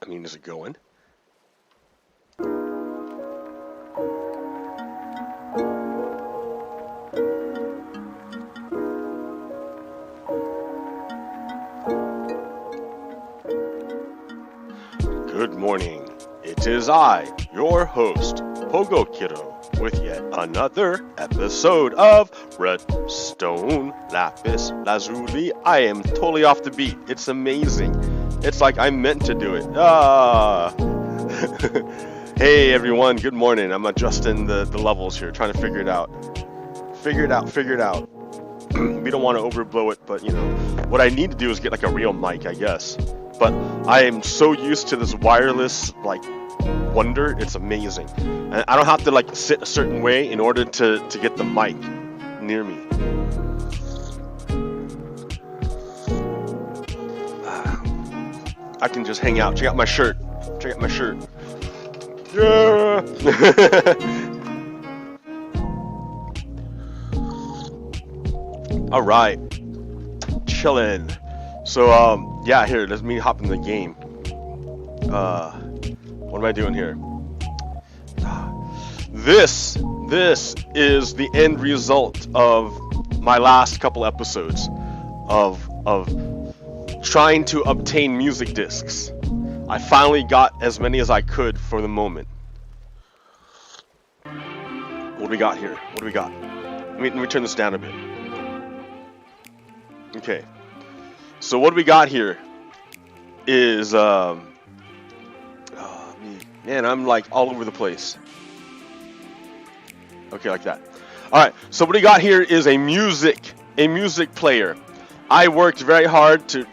I mean, is it going? Good morning. It is I, your host, Pogo Kiddo, with yet another episode of Stone Lapis Lazuli. I am totally off the beat. It's amazing. It's like I'm meant to do it. Hey everyone, good morning. I'm adjusting the levels here, trying to figure it out. Figure it out. We don't want to overblow it, but you know, what I need to do is get like a real mic, I guess. But I am so used to this wireless like wonder, it's amazing. And I don't have to like sit a certain way in order to get the mic near me. I can just hang out. Check out my shirt. Yeah. All right. Chillin'. So yeah, here, let me hop in the game. What am I doing here? This is the end result of my last couple episodes of trying to obtain music discs. I finally got as many as I could for the moment. What do we got here? Let me turn this down a bit. Okay. So what we got here is man, I'm like all over the place. Okay, like that. All right. So what we got here is a music player. I worked very hard to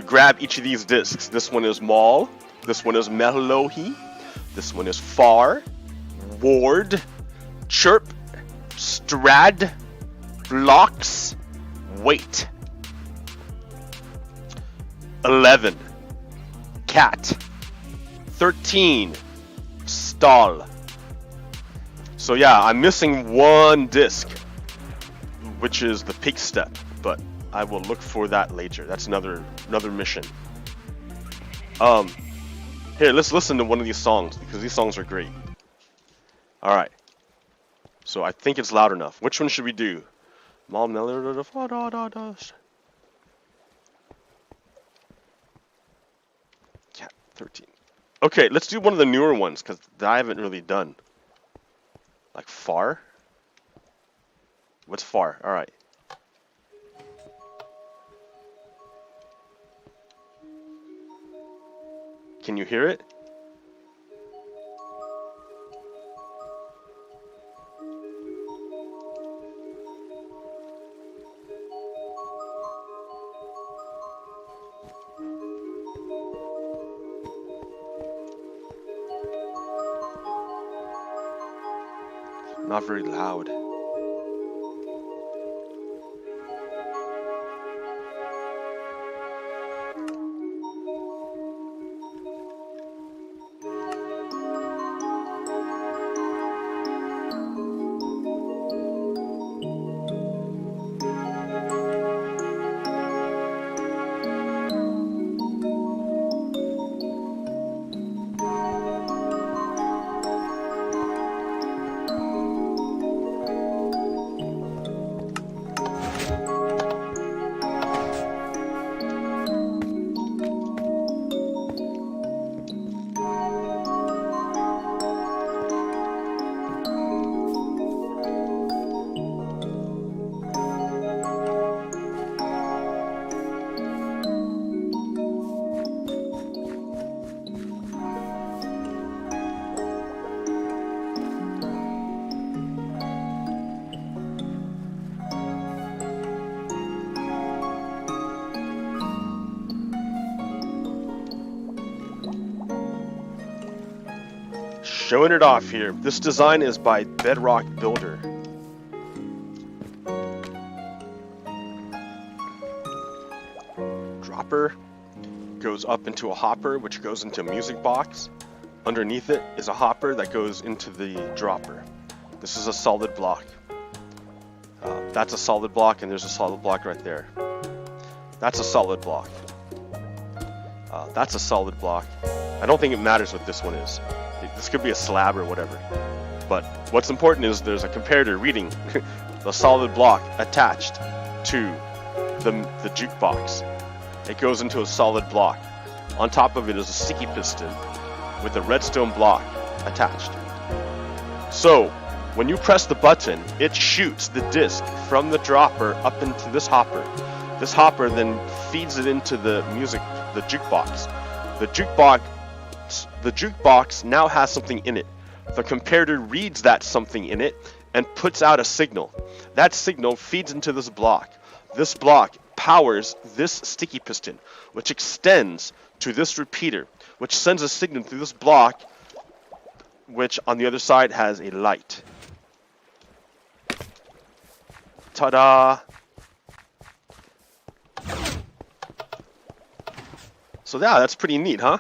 grab each of these discs. This one is Mall. This one is Melohi. This one is Far, Ward, Chirp, Strad, Blocks, Wait. 11, Cat. 13, Stall. So yeah, I'm missing one disc, which is the Pig Step, but I will look for that later. That's another mission. Here, let's listen to one of these songs because these songs are great. All right. So I think it's loud enough. Which one should we do? Cat 13. Okay, let's do one of the newer ones because I haven't really done. Like Far? What's Far? All right. Can you hear it? Not very loud. Showing it off here. This design is by Bedrock Builder. Dropper goes up into a hopper, which goes into a music box. Underneath it is a hopper that goes into the dropper. This is a solid block. That's a solid block, and there's a solid block right there. That's a solid block. That's a solid block. I don't think it matters what this one is. This could be a slab or whatever. But what's important is there's a comparator reading the solid block attached to the jukebox. It goes into a solid block. On top of it is a sticky piston with a redstone block attached. So when you press the button, it shoots the disc from the dropper up into this hopper. This hopper then feeds it into the jukebox. The jukebox now has something in it. The comparator reads that something in it and puts out a signal. That signal feeds into this block. This block powers this sticky piston, which extends to this repeater, which sends a signal through this block, which on the other side has a light. Ta-da! So yeah, that's pretty neat, huh?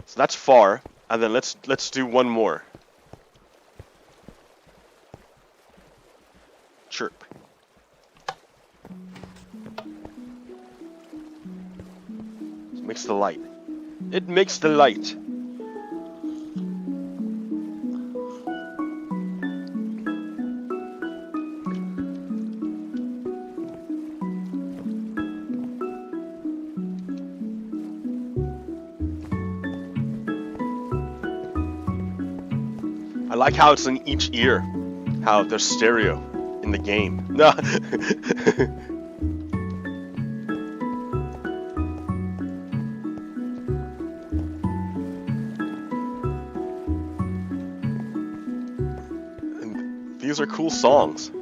So that's far, and then let's do one more. Chirp. It makes the light. It makes the light. I like how it's in each ear, how there's stereo in the game. No. And these are cool songs.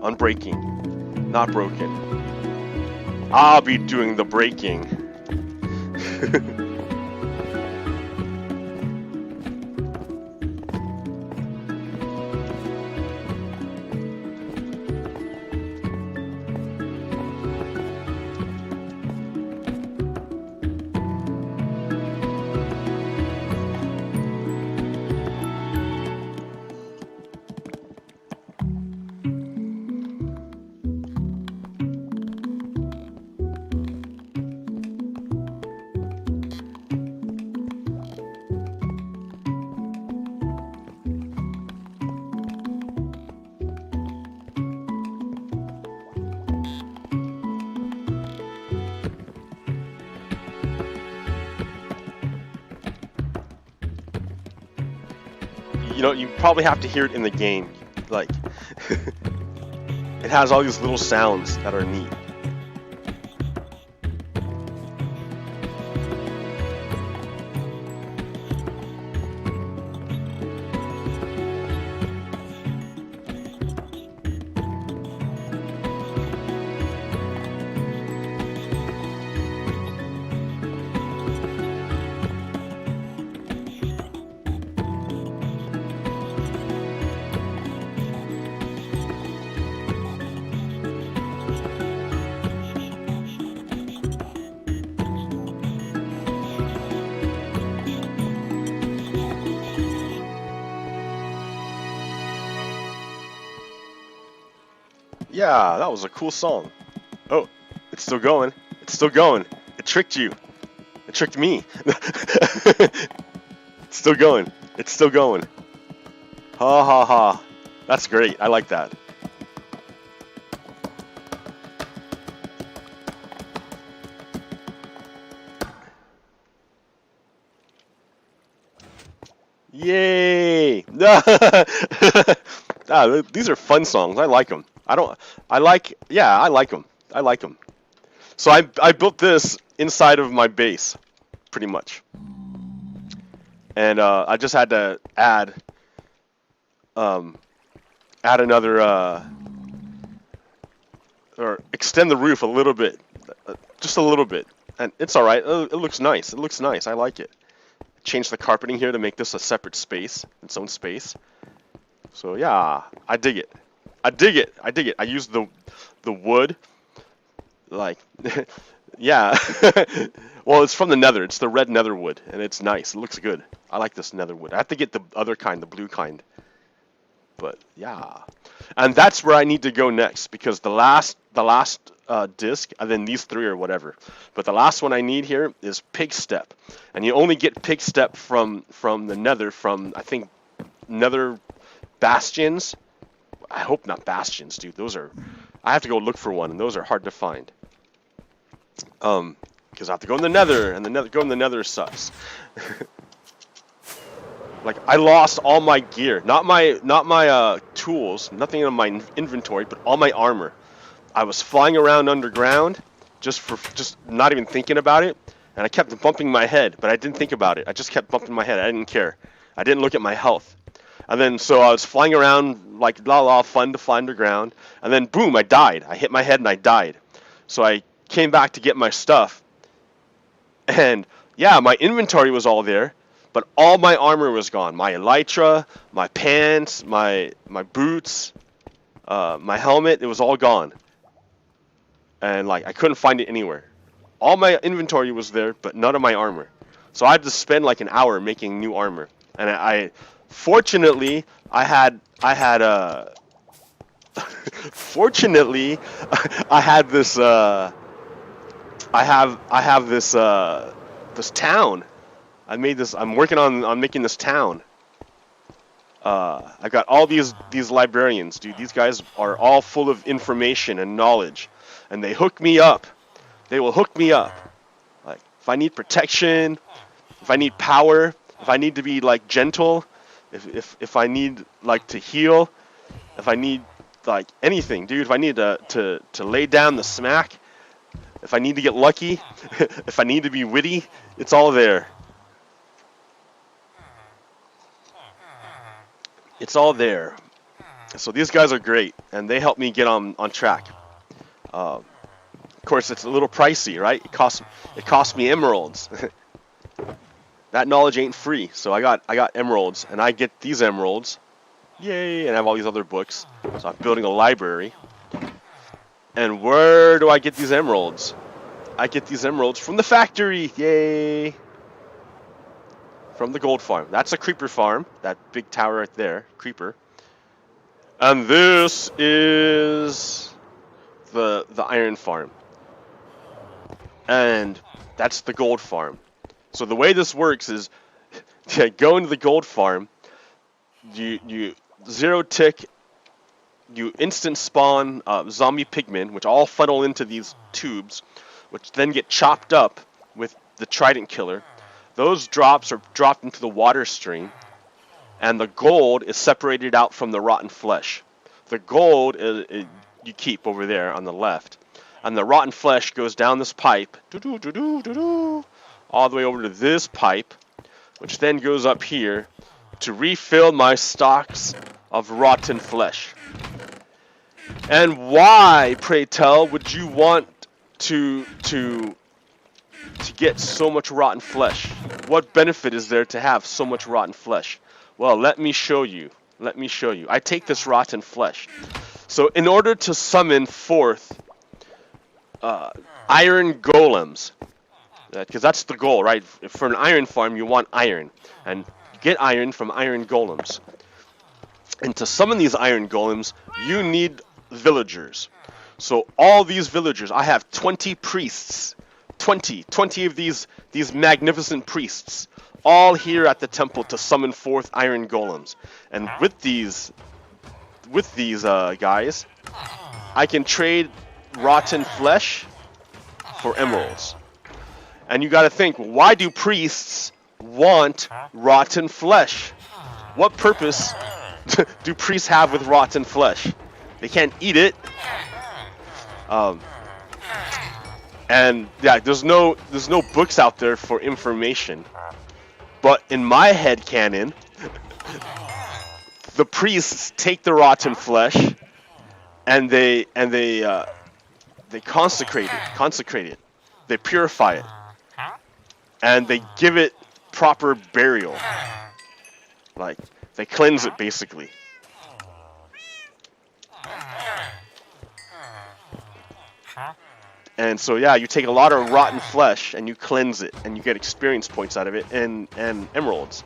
Unbreaking, not broken. I'll be doing the breaking. You know, you probably have to hear it in the game. Like, it has all these little sounds that are neat. Yeah, that was a cool song. Oh, it's still going. It's still going. It tricked you. It tricked me. It's still going. It's still going. Ha ha ha. That's great. I like that. Yay! These are fun songs. I like them. I like them. I like them. So I built this inside of my base, pretty much. And I just had to add another or extend the roof a little bit, just a little bit, and it's all right. It looks nice. It looks nice. I like it. Change the carpeting here to make this a separate space, its own space. So yeah, I dig it. I dig it. I dig it. I used the wood Like, yeah. Well, it's from the nether. It's the red nether wood, and it's nice. It looks good. I like this nether wood. I have to get the other kind, the blue kind. But yeah, and that's where I need to go next, because the last disc, and then these three or whatever. But the last one I need here is pig step, and you only get pig step from the nether, from I think nether bastions. I hope not bastions, dude. Those are, I have to go look for one, and those are hard to find. Because I have to go in the nether, and go in the nether sucks. Like, I lost all my gear, not my tools, nothing in my inventory, but all my armor. I was flying around underground, just not even thinking about it, and I kept bumping my head, but I didn't think about it. I just kept bumping my head. I didn't care. I didn't look at my health. And then so I was flying around like fun to fly underground, and then boom, I died. I hit my head and I died. So I came back to get my stuff, and yeah, my inventory was all there, but all my armor was gone. My elytra, my pants, my boots, my helmet, it was all gone. And like, I couldn't find it anywhere. All my inventory was there, but none of my armor. So I had to spend like an hour making new armor. And I fortunately, fortunately, I had this, I have this, this town. I'm working on making this town. I got all these librarians, dude. These guys are all full of information and knowledge, and they hook me up. They will hook me up. Like, if I need protection, if I need power, if I need to be like gentle, if I need like to heal, if I need like anything, dude. If I need to lay down the smack, if I need to get lucky, if I need to be witty, it's all there. It's all there. So these guys are great, and they help me get on track. Of course, it's a little pricey, right? It costs me emeralds. That knowledge ain't free, so I got emeralds, and I get these emeralds, yay! And I have all these other books. So I'm building a library. And where do I get these emeralds? I get these emeralds from the factory, yay! From the gold farm. That's a creeper farm. That big tower right there, creeper. And this is the iron farm. And that's the gold farm. So the way this works is, to go into the gold farm, you zero tick, you instant spawn zombie pigmen, which all funnel into these tubes, which then get chopped up with the trident killer. Those drops are dropped into the water stream, and the gold is separated out from the rotten flesh. The gold is you keep over there on the left, and the rotten flesh goes down this pipe, all the way over to this pipe, which then goes up here to refill my stocks of rotten flesh. And why, pray tell, would you want to get so much rotten flesh? What benefit is there to have so much rotten flesh? Well, let me show you. Let me show you. I take this rotten flesh. So in order to summon forth iron golems, because that's the goal, right? For an iron farm, you want iron, and you get iron from iron golems. And to summon these iron golems, you need villagers. So all these villagers, I have 20 priests, 20 of these magnificent priests, all here at the temple to summon forth iron golems. And with these guys, I can trade rotten flesh for emeralds. And you got to think, why do priests want rotten flesh? What purpose do priests have with rotten flesh? They can't eat it. And yeah, there's no books out there for information. But in my head canon, the priests take the rotten flesh and they consecrate it. They purify it. And they give it proper burial. Like, they cleanse it, basically. And so yeah, you take a lot of rotten flesh and you cleanse it, and you get experience points out of it, and emeralds.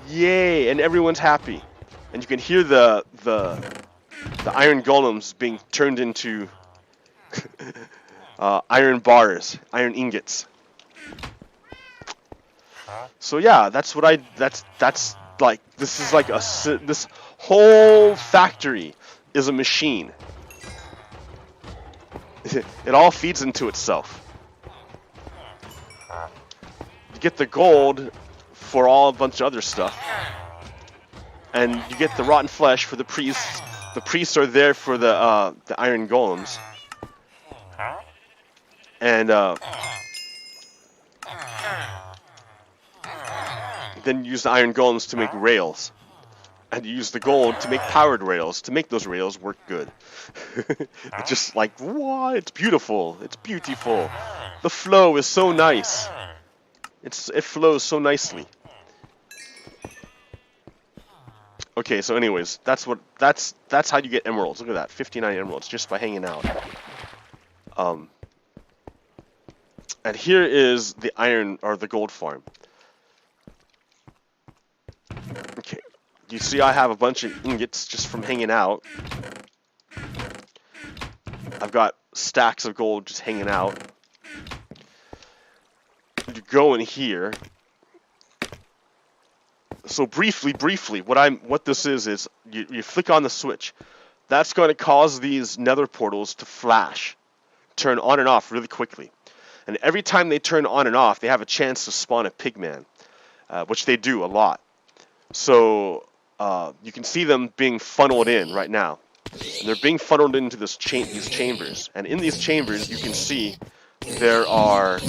Yay! And everyone's happy, and you can hear the iron golems being turned into iron bars, iron ingots. So yeah, that's what that's like. This is like this whole factory is a machine. It all feeds into itself. You get the gold for all a bunch of other stuff, and you get the rotten flesh for the priests. The priests are there for the iron golems, and then you use the iron golems to make rails, and you use the gold to make powered rails to make those rails work good. It's just like, what? It's beautiful. It's beautiful. The flow is so nice. It flows so nicely. Okay, so anyways, that's how you get emeralds. Look at that, 59 emeralds just by hanging out. And here is the iron or the gold farm. Okay, you see I have a bunch of ingots just from hanging out. I've got stacks of gold just hanging out. You go in here. So briefly, what this is you flick on the switch. That's going to cause these nether portals to flash, turn on and off really quickly. And every time they turn on and off, they have a chance to spawn a pigman, which they do a lot. So you can see them being funneled in right now. And they're being funneled into these chambers. And in these chambers, you can see there are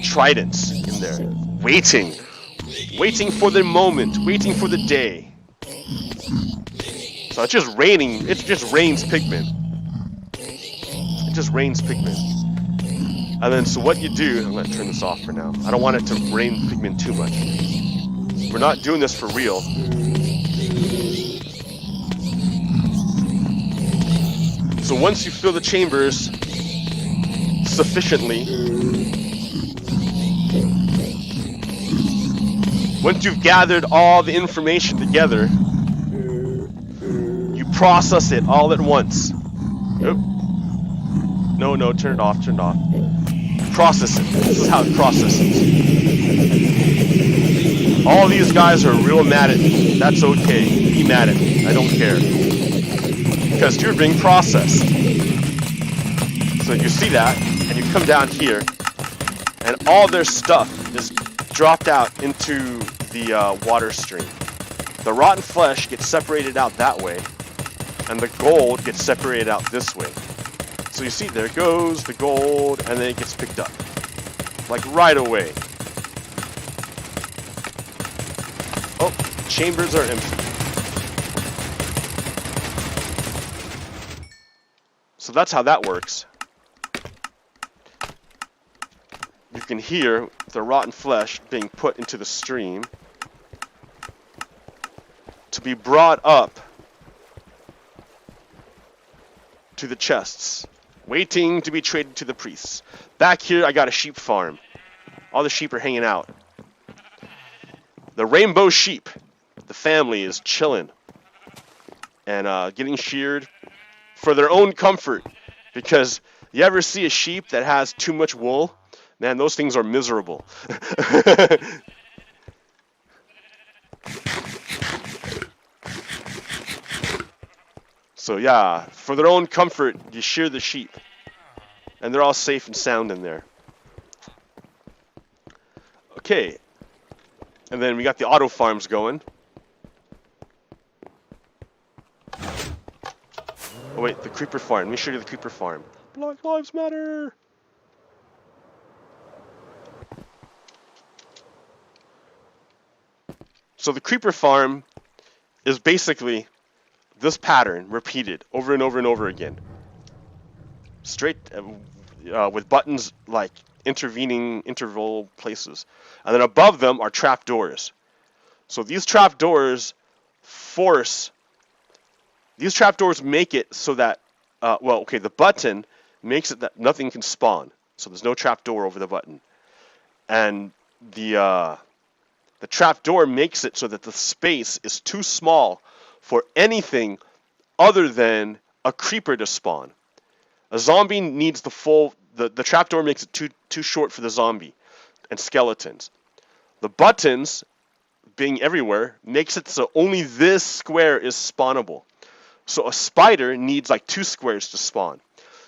tridents in there, waiting for the moment, waiting for the day. So it's just raining. It just rains pigmen. It just rains pigmen. And then so what you do, I'm gonna turn this off for now. I don't want it to rain pigmen too much. We're not doing this for real. So once you fill the chambers sufficiently, once you've gathered all the information together, you process it all at once. Oh. No, turn it off. Process it. This is how it processes. All these guys are real mad at me. That's okay. Be mad at me. I don't care. Because you're being processed. So you see that, and you come down here, and all their stuff is dropped out into the water stream. The rotten flesh gets separated out that way, and the gold gets separated out this way. So you see, there goes the gold, and then it gets picked up. Like right away. Oh, chambers are empty. So that's how that works. You can hear the rotten flesh being put into the stream to be brought up to the chests, waiting to be traded to the priests. Back here, I got a sheep farm. All the sheep are hanging out. The rainbow sheep, the family, is chilling and getting sheared for their own comfort. Because you ever see a sheep that has too much wool? Man, those things are miserable. So yeah, for their own comfort, you shear the sheep. And they're all safe and sound in there. Okay. And then we got the auto farms going. Oh wait, the creeper farm. Let me show you the creeper farm. Black Lives Matter! So the creeper farm is basically this pattern repeated over and over and over again. Straight with buttons like intervening interval places. And then above them are trapdoors. So these trapdoors make it so that well, okay, the button makes it that nothing can spawn. So there's no trapdoor over the button. And the trapdoor makes it so that the space is too small for anything other than a creeper to spawn. A zombie needs the full... The trapdoor makes it too short for the zombie and skeletons. The buttons, being everywhere, makes it so only this square is spawnable. So a spider needs like 2 squares to spawn.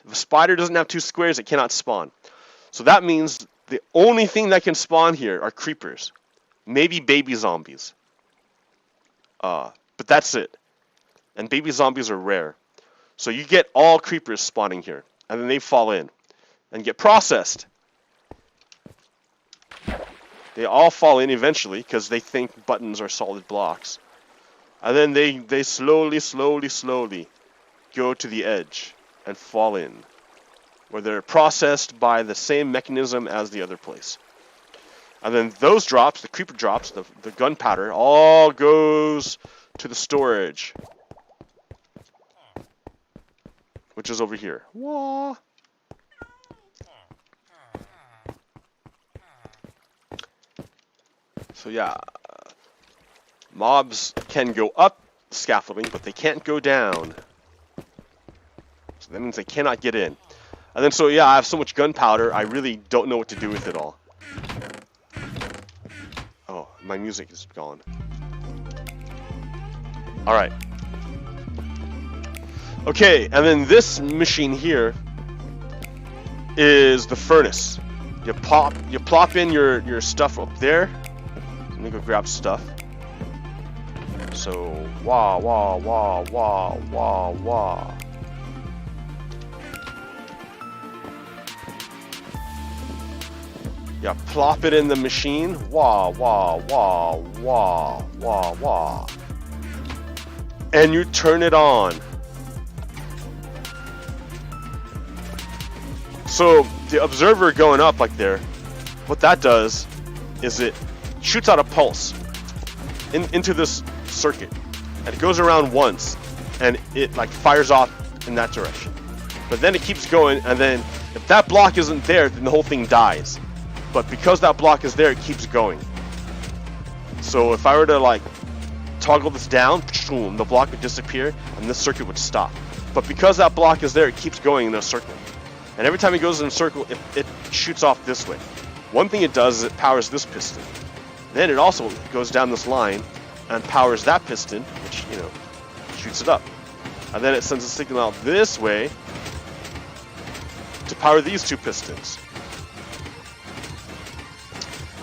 If a spider doesn't have 2 squares, it cannot spawn. So that means the only thing that can spawn here are creepers. Maybe baby zombies. But that's it. And baby zombies are rare. So you get all creepers spawning here. And then they fall in. And get processed. They all fall in eventually because they think buttons are solid blocks. And then they slowly go to the edge and fall in. Where they're processed by the same mechanism as the other place. And then those drops, the creeper drops, the gunpowder, all goes to the storage. Which is over here. Wah. So yeah, mobs can go up scaffolding, but they can't go down. So that means they cannot get in. And then so yeah, I have so much gunpowder, I really don't know what to do with it all. Oh, my music is gone. Alright. Okay, and then this machine here is the furnace. You plop in your stuff up there. Let me go grab stuff. So wah. Yeah, plop it in the machine. Wah. And you turn it on. So the observer going up like there, what that does is it shoots out a pulse into this circuit, and it goes around once, and it like fires off in that direction. But then it keeps going, and then if that block isn't there, then the whole thing dies. But because that block is there, it keeps going. So if I were to like toggle this down, the block would disappear, and this circuit would stop. But because that block is there, it keeps going in a circle. And every time it goes in a circle, it shoots off this way. One thing it does is it powers this piston. Then it also goes down this line and powers that piston, which, you know, shoots it up. And then it sends a signal out this way to power these 2 pistons.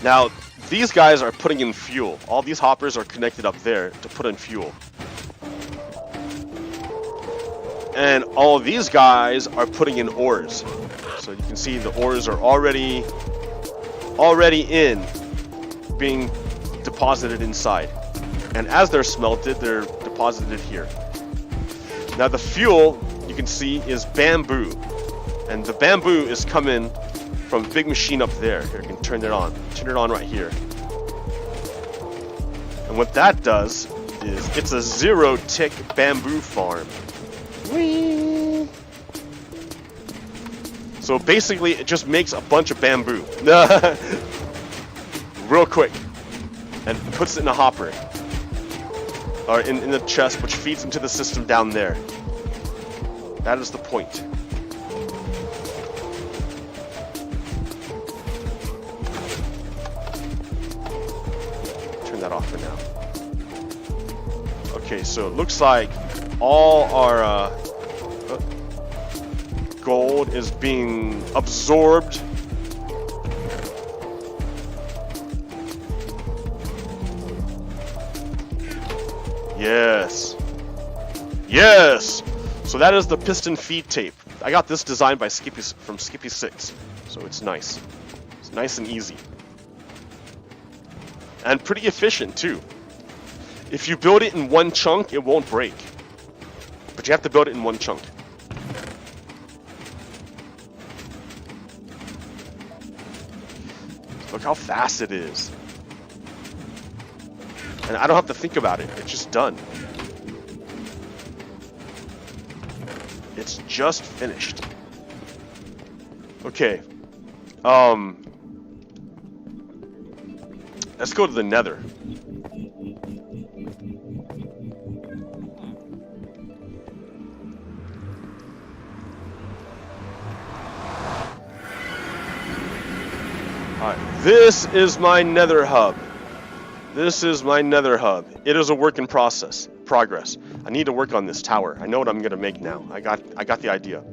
Now, these guys are putting in fuel. All these hoppers are connected up there to put in fuel. And all of these guys are putting in ores. So you can see the ores are already in, being deposited inside. And as they're smelted, they're deposited here. Now the fuel, you can see, is bamboo. And the bamboo is coming from a big machine up there. Here, you can turn it on. Turn it on right here. And what that does is it's a 0-tick bamboo farm. Whee! So basically, it just makes a bunch of bamboo. Real quick. And puts it in a hopper. Or in the chest, which feeds into the system down there. That is the point. Turn that off for now. Okay, so it looks like all our gold is being absorbed. Yes. Yes! So that is the piston feed tape. I got this designed by from Skippy6. So it's nice. It's nice and easy. And pretty efficient too. If you build it in one chunk, it won't break. But you have to build it in one chunk. Look how fast it is. And I don't have to think about it. It's just done. It's just finished. Okay. Let's go to the nether. Alright, this is my nether hub. This is my nether hub. It is a work in progress. I need to work on this tower. I know what I'm gonna make now. I got the idea.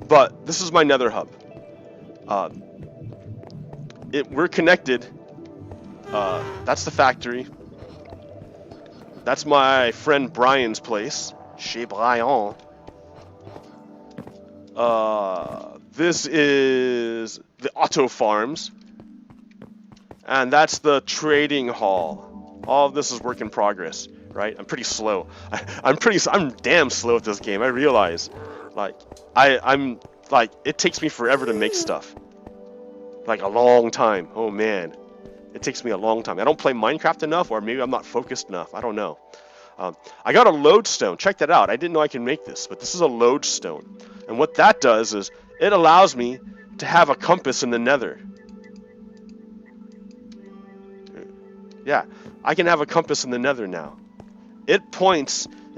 But this is my nether hub. We're connected. That's the factory. That's my friend Brian's place. Chez Brian. This is the auto farms. And that's the trading hall. All of this is work in progress, right? I'm pretty slow. I'm damn slow at this game. I realize, like, I'm like, it takes me forever to make stuff. Like a long time. Oh man, it takes me a long time. I don't play Minecraft enough, or maybe I'm not focused enough. I don't know. I got a lodestone. Check that out. I didn't know I can make this, but this is a lodestone. And what that does is it allows me to have a compass in the nether. Yeah, I can have a compass in the nether now. It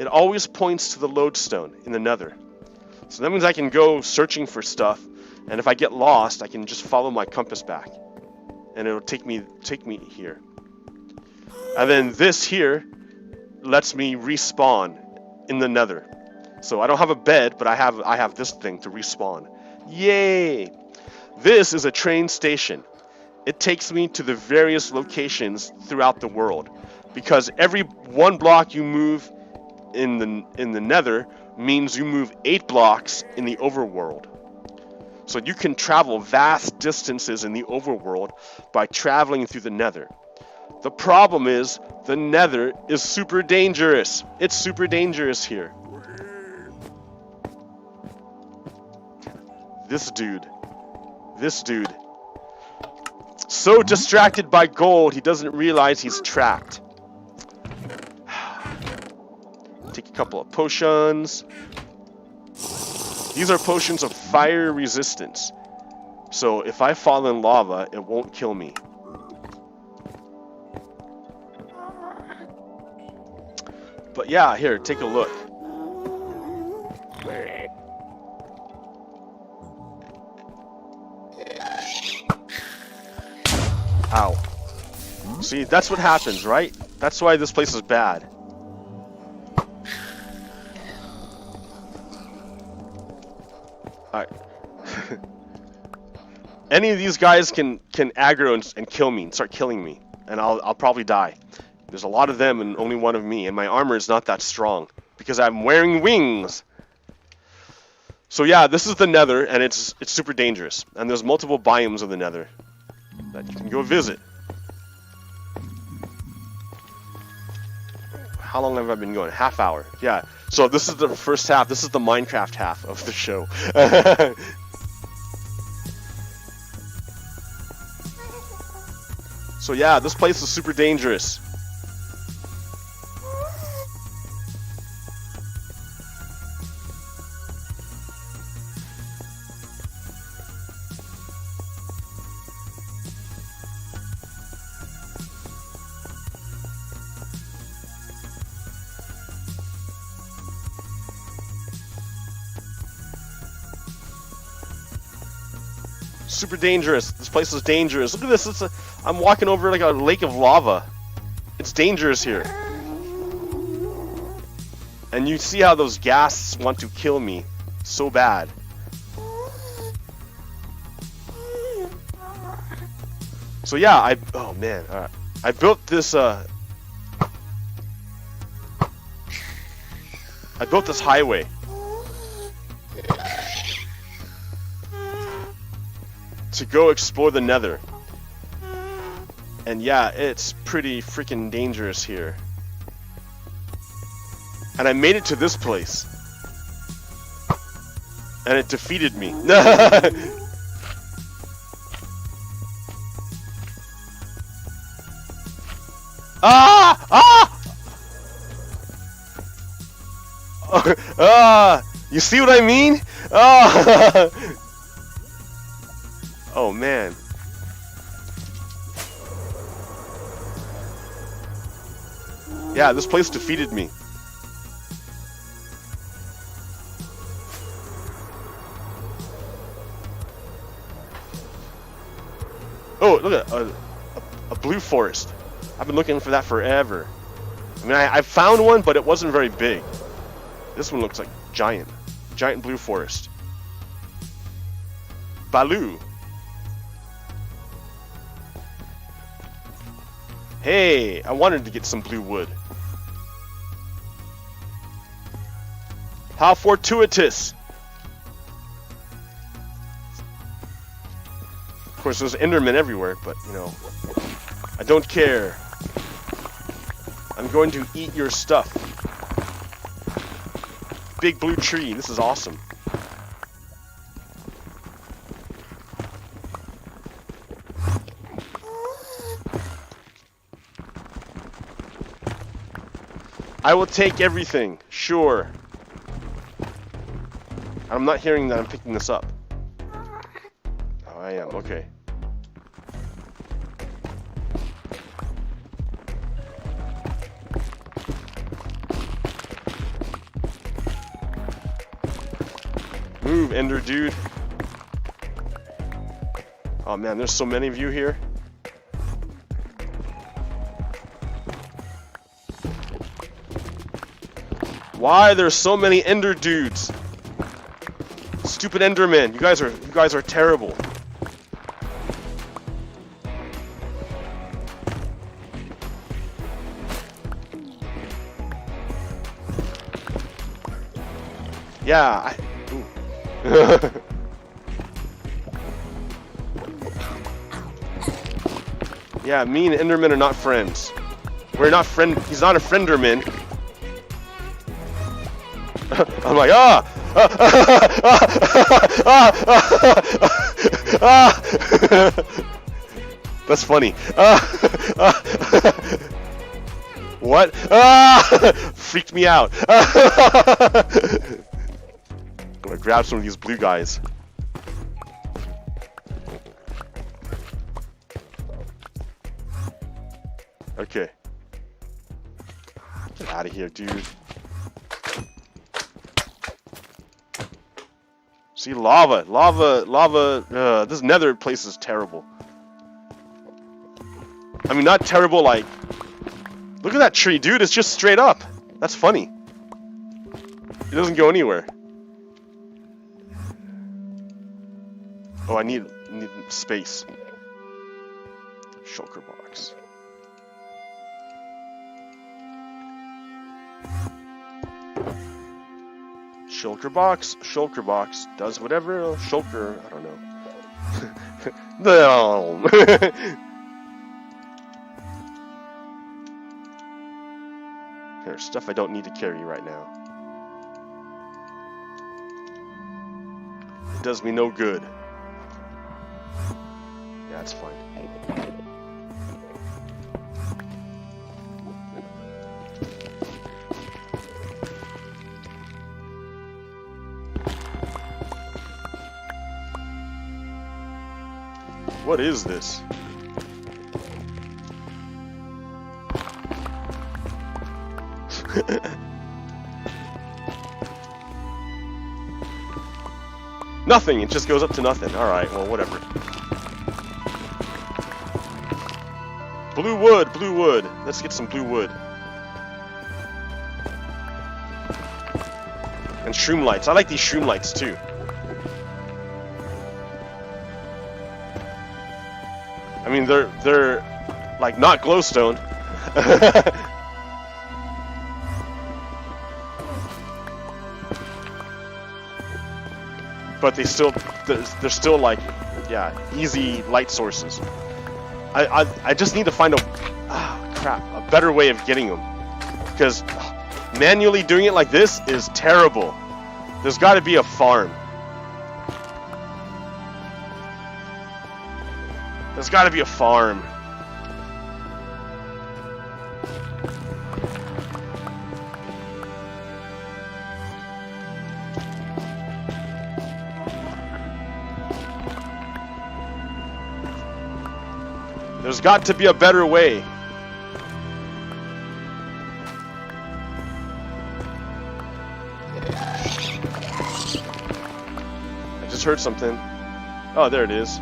always points to the lodestone in the nether. So that means I can go searching for stuff, and if I get lost, I can just follow my compass back. And it'll take me here. And then this here lets me respawn in the nether. So I don't have a bed, but I have this thing to respawn. Yay! This is a train station. It takes me to the various locations throughout the world, because every one block you move in the nether means you move 8 blocks in the overworld. So you can travel vast distances in the overworld by traveling through the nether. The problem is the nether is super dangerous. It's super dangerous here. This dude. So distracted by gold, he doesn't realize he's trapped. Take a couple of potions. These are potions of fire resistance. So if I fall in lava, it won't kill me. But yeah, here, take a look. Ow. See, that's what happens, right? That's why this place is bad. Alright. Any of these guys can aggro and kill me and start killing me. And I'll probably die. There's a lot of them and only one of me. And my armor is not that strong. Because I'm wearing wings. So yeah, this is the nether, and it's super dangerous. And there's multiple biomes of the nether that you can go visit. How long have I been going? Half hour. Yeah. So this is the first half. This is the Minecraft half of the show. So yeah, this place is super dangerous. Super dangerous. This place is dangerous. Look at this. I'm walking over like a lake of lava. It's dangerous here. And you see how those ghasts want to kill me so bad. So yeah, oh man, alright. I built this highway. To go explore the nether. And yeah, it's pretty freaking dangerous here. And I made it to this place. And it defeated me. Ah! Ah! You see what I mean? Ah! Oh man. Yeah, this place defeated me. Oh, look at a blue forest. I've been looking for that forever. I mean, I found one, but it wasn't very big. This one looks like giant blue forest. Baloo. Hey, I wanted to get some blue wood. How fortuitous. Of course, there's Endermen everywhere, but, you know, I don't care. I'm going to eat your stuff. Big blue tree, this is awesome. I will take everything, sure. I'm not hearing that I'm picking this up. Oh, I am, okay. Move, Ender dude. Oh man, there's so many of you here. Why there's so many Ender dudes? Stupid Endermen. You guys are terrible. Yeah, yeah, me and Enderman are not friends. We're not friend. He's not a frienderman. I'm like, That's funny. What? Freaked me out. I'm gonna grab some of these blue guys. Okay. Get out of here, dude. See, lava. This nether place is terrible. I mean, not terrible like... Look at that tree, dude. It's just straight up. That's funny. It doesn't go anywhere. Oh, I need space. Shulker box. Shulker box does whatever shulker, I don't know. No. There's stuff I don't need to carry right now. It does me no good. Yeah, it's fine. What is this? Nothing, it just goes up to nothing. Alright, well, whatever. Blue wood. Let's get some blue wood. And shroom lights. I like these shroom lights too. I mean, they're like not glowstone. But they're still like, yeah, easy light sources. I just need to find a better way of getting them, because manually doing it like this is terrible. There's got to be a farm. There's got to be a farm. There's got to be a better way. I just heard something. Oh, there it is.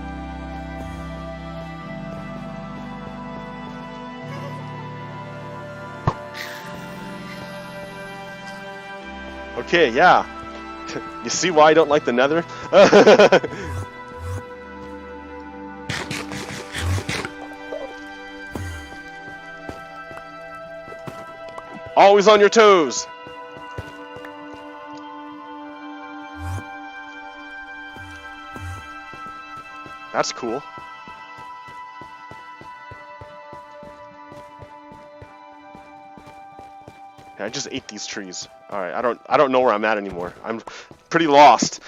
Okay, yeah. You see why I don't like the Nether? Always on your toes. That's cool. I just ate these trees. All right, I don't know where I'm at anymore. I'm pretty lost.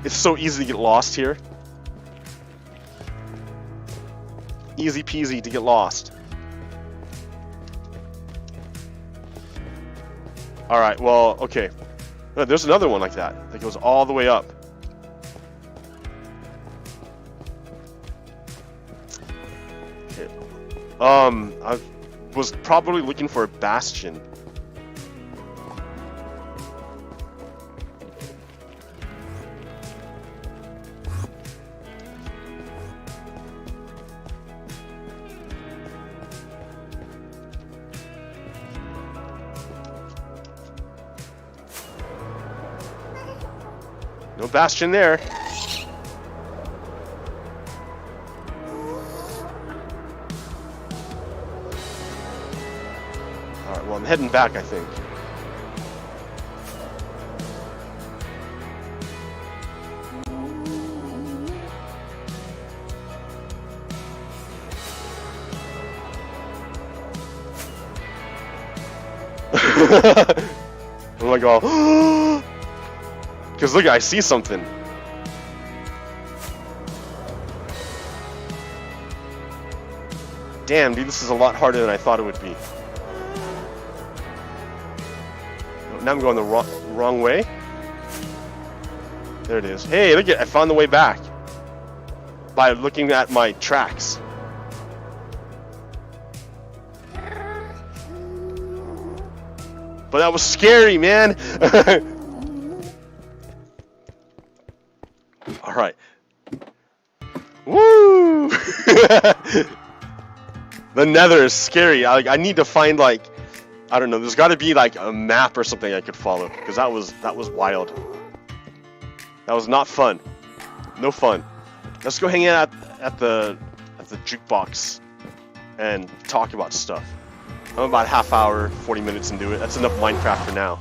It's so easy to get lost here. Easy peasy to get lost. All right, well, okay. There's another one like that that goes all the way up. Okay. I was probably looking for a bastion. No bastion there. Alright, well, I'm heading back, I think. Oh my god. Because look, I see something. Damn, dude, this is a lot harder than I thought it would be. Now I'm going the wrong way. There it is. Hey, look at, I found the way back by looking at my tracks. But that was scary, man. All right. Woo! The Nether is scary. I need to find, like, I don't know. There's got to be like a map or something I could follow, because that was wild. That was not fun. No fun. Let's go hang out at the jukebox and talk about stuff. I'm about half hour, 40 minutes into it. That's enough Minecraft for now.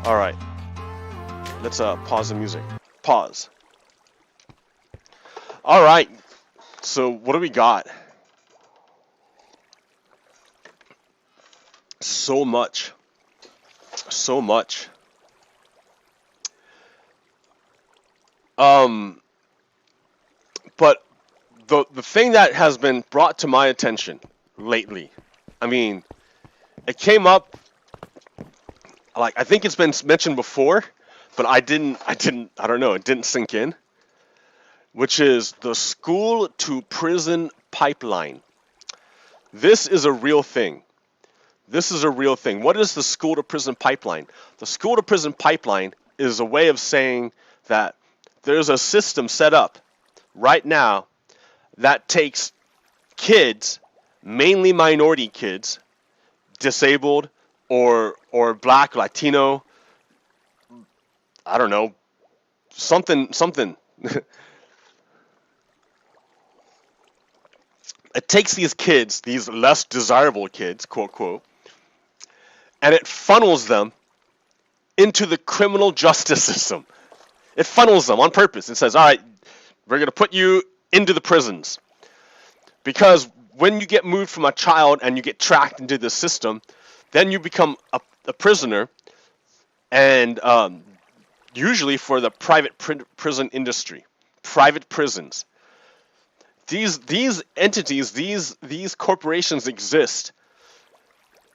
All right. Let's pause the music. Pause. All right. So what do we got? So much. So much. But the thing that has been brought to my attention lately, I mean, it came up, like, I think it's been mentioned before, but I don't know, it didn't sink in, which is the school to prison pipeline. This is a real thing. This is a real thing. What is the school to prison pipeline? The school to prison pipeline is a way of saying that there's a system set up right now that takes kids, mainly minority kids, disabled or black, Latino, I don't know, something. It takes these kids, these less desirable kids, quote, quote, and it funnels them into the criminal justice system. It funnels them on purpose. It says, all right, we're going to put you into the prisons. Because when you get moved from a child and you get tracked into the system, then you become a prisoner, and usually for the private prison industry, private prisons. These entities, these corporations exist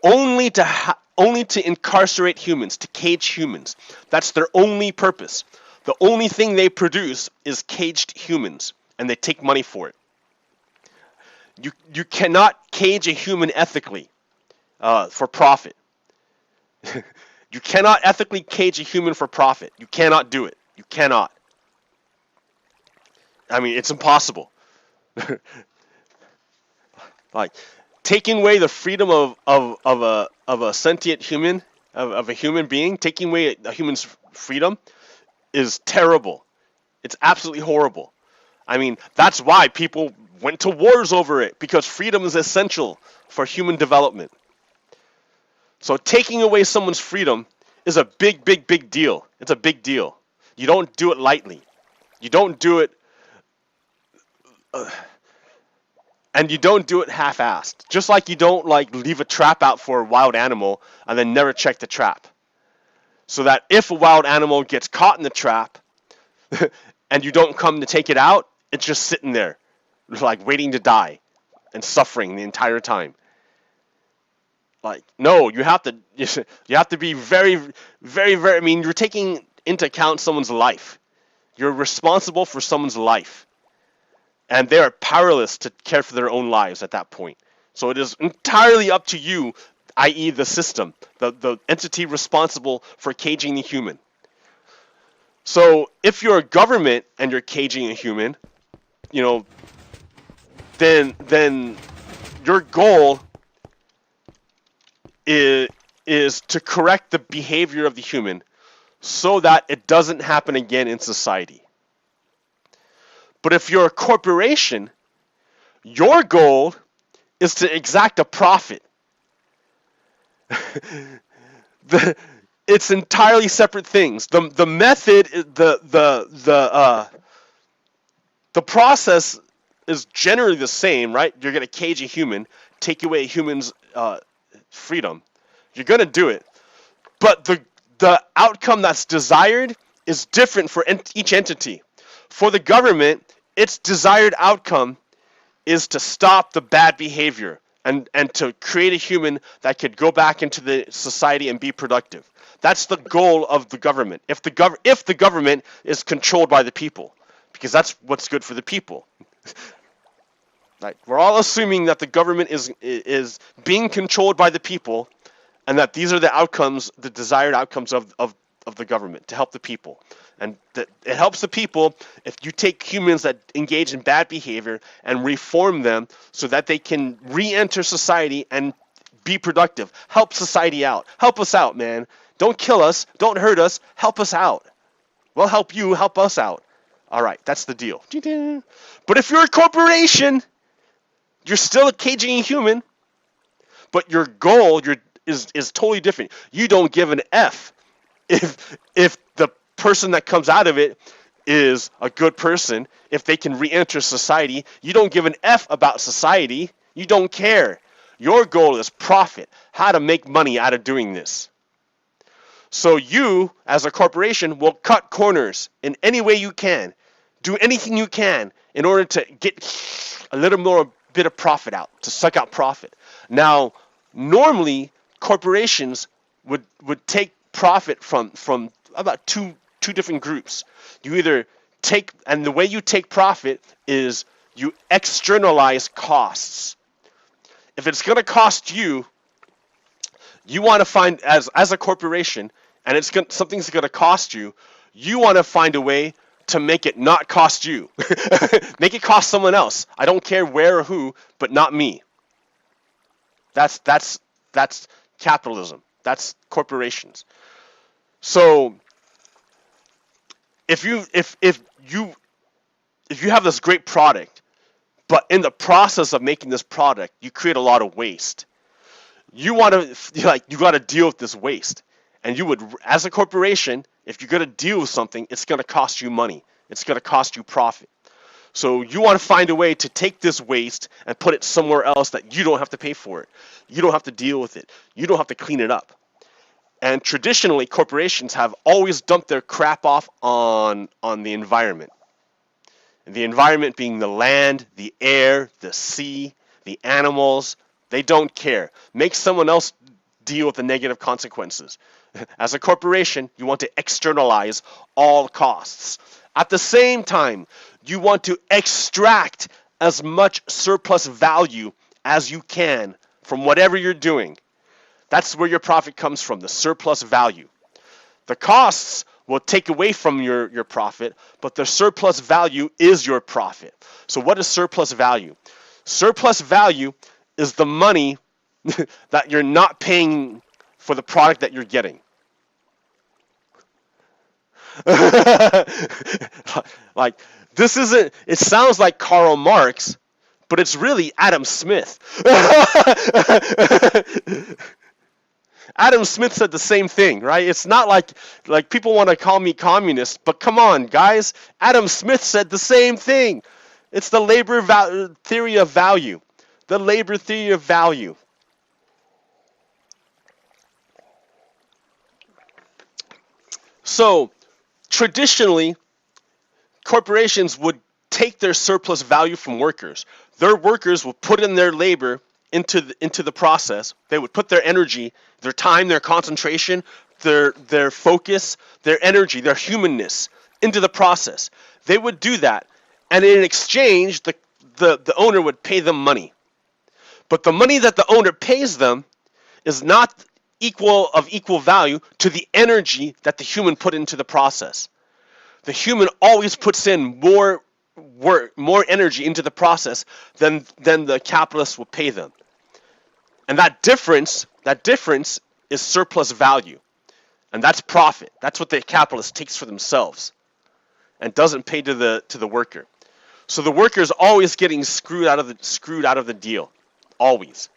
only to incarcerate humans, to cage humans. That's their only purpose. The only thing they produce is caged humans, and they take money for it. You cannot cage a human ethically for profit. You cannot ethically cage a human for profit. You cannot do it. You cannot. I mean, it's impossible. Like, taking away the freedom of a sentient human, of a human being, taking away a human's freedom is terrible. It's absolutely horrible. I mean, that's why people went to wars over it, because freedom is essential for human development. So taking away someone's freedom is a big, big, big deal. It's a big deal. You don't do it lightly. You don't do it, and you don't do it half-assed. Just like you don't leave a trap out for a wild animal and then never check the trap. So that if a wild animal gets caught in the trap and you don't come to take it out, it's just sitting there, like waiting to die and suffering the entire time. Like, no, you have to be very, very, very, I mean, you're taking into account someone's life. You're responsible for someone's life. And they are powerless to care for their own lives at that point. So it is entirely up to you, i.e. the system, the entity responsible for caging the human. So if you're a government and you're caging a human, then your goal is to correct the behavior of the human so that it doesn't happen again in society. But if you're a corporation, your goal is to exact a profit. It's entirely separate things. The method, the process is generally the same, right? You're going to cage a human, take away a human's freedom. You're going to do it. But the outcome that's desired is different for each entity. For the government, its desired outcome is to stop the bad behavior and to create a human that could go back into the society and be productive. That's the goal of the government. If the government is controlled by the people, because that's what's good for the people. Right? We're all assuming that the government is being controlled by the people, and that these are the outcomes, the desired outcomes of the government, to help the people. And it helps the people if you take humans that engage in bad behavior and reform them so that they can re-enter society and be productive. Help society out. Help us out, man. Don't kill us. Don't hurt us. Help us out. We'll help you. Help us out. All right, that's the deal. But if you're a corporation, you're still caging a human, but your goal is totally different. You don't give an F if the person that comes out of it is a good person, if they can re-enter society. You don't give an F about society. You don't care. Your goal is profit, how to make money out of doing this. So you, as a corporation, will cut corners in any way you can, do anything you can in order to get a little more bit of profit out, to suck out profit. Now, normally, corporations would take profit from about two different groups. You either take, and the way you take profit is you externalize costs. If it's going to cost you, you want to find, as a corporation, and something's going to cost you, you want to find a way to make it not cost you. Make it cost someone else. I don't care where or who, but not me. That's capitalism. That's corporations. So if you have this great product, but in the process of making this product, you create a lot of waste. You got to deal with this waste. And you would, as a corporation, if you're going to deal with something, it's going to cost you money. It's going to cost you profit. So you want to find a way to take this waste and put it somewhere else that you don't have to pay for it. You don't have to deal with it. You don't have to clean it up. And traditionally, corporations have always dumped their crap off on the environment. The environment being the land, the air, the sea, the animals, they don't care. Make someone else deal with the negative consequences. As a corporation, you want to externalize all costs. At the same time, you want to extract as much surplus value as you can from whatever you're doing. That's where your profit comes from, the surplus value. The costs will take away from your profit, but the surplus value is your profit. So what is surplus value? Surplus value is the money that you're not paying for the product that you're getting. Like, this isn't, it sounds like Karl Marx, but it's really Adam Smith. Adam Smith said the same thing, right? It's not like people want to call me communist, but come on, guys. Adam Smith said the same thing. It's the labor theory of value. The labor theory of value. So, traditionally, corporations would take their surplus value from workers. Their workers will put in their labor into the process. They would put their energy, their time, their concentration, their focus, their energy, their humanness into the process. They would do that, and in exchange, the owner would pay them money. But the money that the owner pays them is not equal value to the energy that the human put into the process. The human always puts in more work, more energy into the process than the capitalist will pay them. And that difference is surplus value. And that's profit. That's what the capitalist takes for themselves and doesn't pay to the worker. So the worker is always getting screwed out of the deal. Always.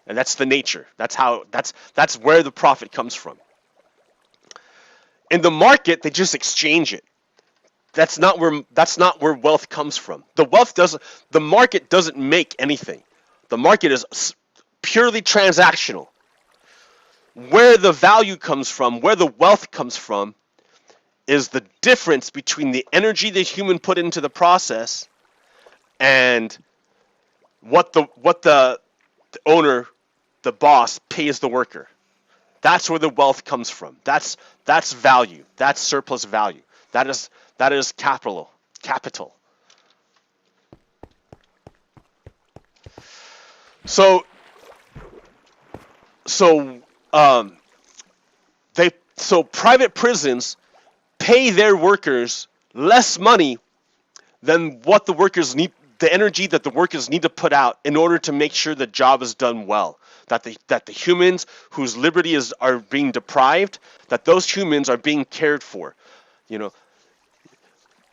And that's the nature. That's where the profit comes from. In the market, they just exchange it. That's not where wealth comes from. The market doesn't make anything. The market is purely transactional. Where the value comes from, where the wealth comes from, is the difference between the energy the human put into the process and what the owner, the boss, pays the worker. That's where the wealth comes from. That's value. That's surplus value. That is capital. So private prisons pay their workers less money than what the workers need, the energy that the workers need to put out in order to make sure the job is done well. That the humans whose liberty are being deprived, that those humans are being cared for. You know,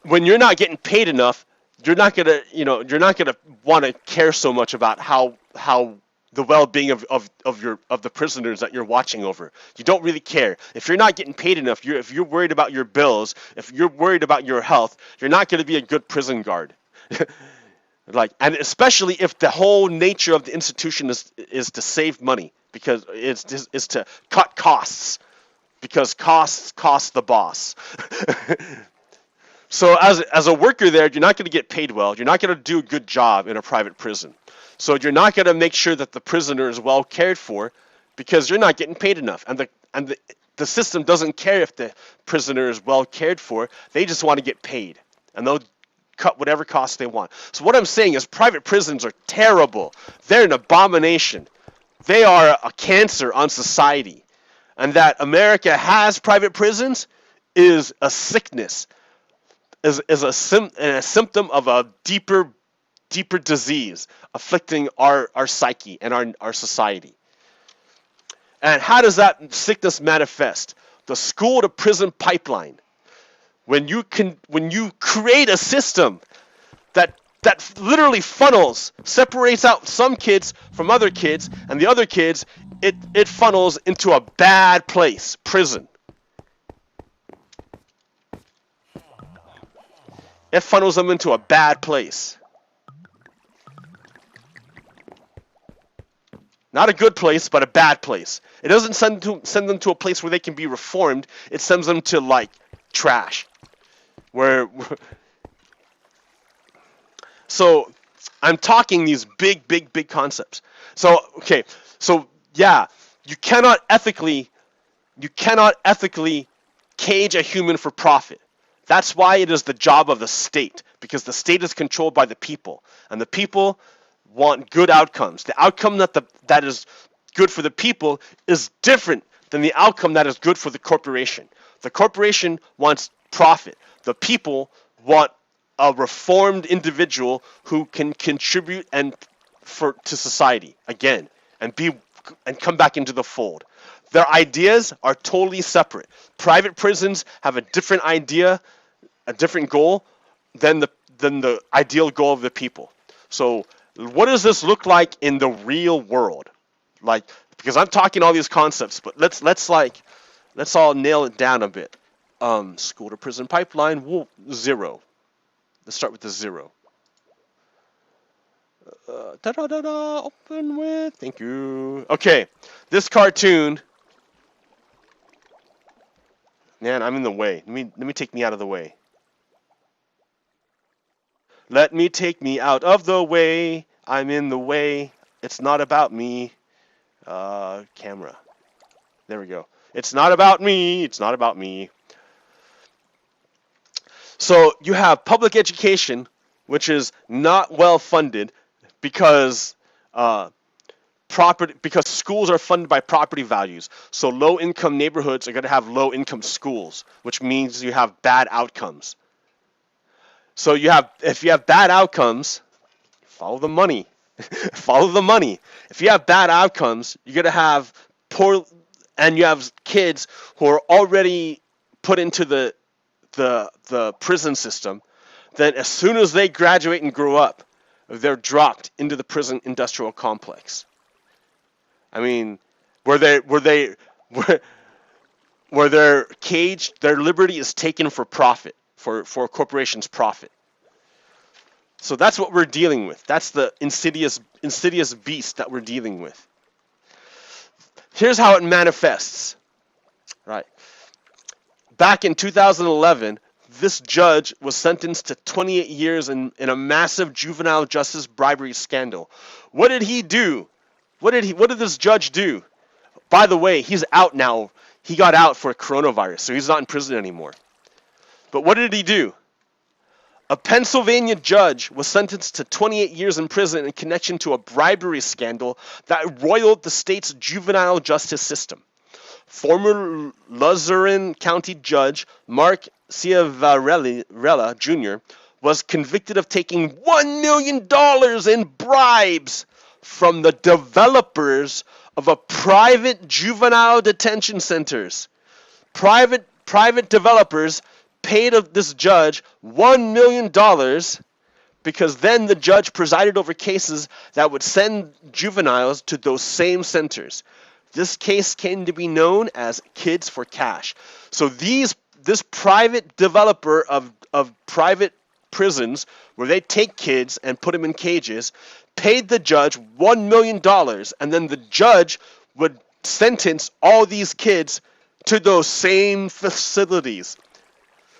when you're not getting paid enough, you're not gonna want to care so much about how the well-being of the prisoners that you're watching over. You don't really care. If you're not getting paid enough, if you're worried about your bills, if you're worried about your health, you're not going to be a good prison guard. And especially if the whole nature of the institution is to save money, because it's to cut costs, because costs cost the boss. So as a worker there, you're not going to get paid well. You're not going to do a good job in a private prison. So you're not going to make sure that the prisoner is well cared for, because you're not getting paid enough. And the system doesn't care if the prisoner is well cared for. They just want to get paid, and they'll cut whatever costs they want. So what I'm saying is private prisons are terrible. They're an abomination. They are a cancer on society. And that America has private prisons is a sickness, is a symptom of a deeper disease afflicting our psyche and our society. And how does that sickness manifest? The school to prison pipeline. When you create a system that literally separates out some kids from other kids, and the other kids, it funnels into a bad place, prison. It funnels them into a bad place. Not a good place, but a bad place. It doesn't send them to a place where they can be reformed. It sends them to, like, trash. Where so I'm talking these big concepts. So okay, so yeah, you cannot ethically cage a human for profit. That's why it is the job of the state, because the state is controlled by the people, and the people want good outcomes. The outcome that is good for the people is different than the outcome that is good for the corporation. The corporation wants profit. The people want a reformed individual who can contribute to society again and come back into the fold. Their ideas are totally separate. Private prisons have a different idea, a different goal than the ideal goal of the people. So what does this look like in the real world? Like, because I'm talking all these concepts, but let's all nail it down a bit. School to prison pipeline, 0. Let's start with the 0. Open with, thank you. Okay, this cartoon. Man, I'm in the way. Let me take me out of the way. Let me take me out of the way. I'm in the way. It's not about me. Camera. There we go. It's not about me. It's not about me. So you have public education, which is not well funded because schools are funded by property values. So low income neighborhoods are going to have low income schools, which means you have bad outcomes. So if you have bad outcomes, follow the money. Follow the money. If you have bad outcomes, you're going to have and you have kids who are already put into the prison system. Then as soon as they graduate and grow up, they're dropped into the prison industrial complex. I mean, where they're caged, their liberty is taken for profit, for a corporation's profit. So that's what we're dealing with. That's the insidious beast that we're dealing with. Here's how it manifests. Right. Back in 2011, this judge was sentenced to 28 years in a massive juvenile justice bribery scandal. What did he do? What did this judge do? By the way, he's out now. He got out for coronavirus, so he's not in prison anymore. But what did he do? A Pennsylvania judge was sentenced to 28 years in prison in connection to a bribery scandal that roiled the state's juvenile justice system. Former Luzerne County Judge Mark Ciavarella Jr. was convicted of taking $1 million in bribes from the developers of a private juvenile detention centers. Private developers paid this judge $1 million because then the judge presided over cases that would send juveniles to those same centers. This case came to be known as Kids for Cash. So this private developer of private prisons, where they take kids and put them in cages, paid the judge $1 million, and then the judge would sentence all these kids to those same facilities.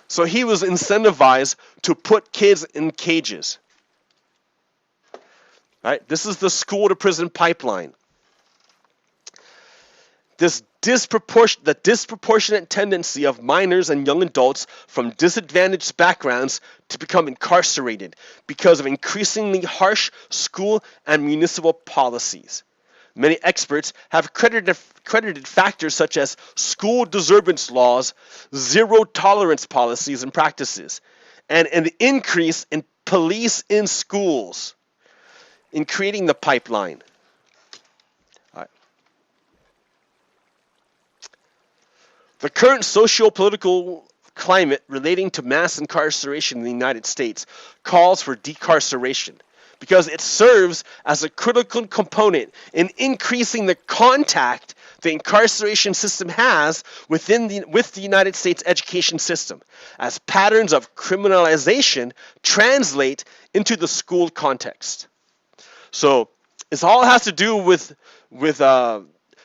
So he was incentivized to put kids in cages. Right? This is the school to prison pipeline. The disproportionate tendency of minors and young adults from disadvantaged backgrounds to become incarcerated because of increasingly harsh school and municipal policies. Many experts have credited factors such as school disturbance laws, zero tolerance policies and practices, and an increase in police in schools in creating the pipeline. The current socio-political climate relating to mass incarceration in the United States calls for decarceration because it serves as a critical component in increasing the contact the incarceration system has with the United States education system, as patterns of criminalization translate into the school context. So it all has to do with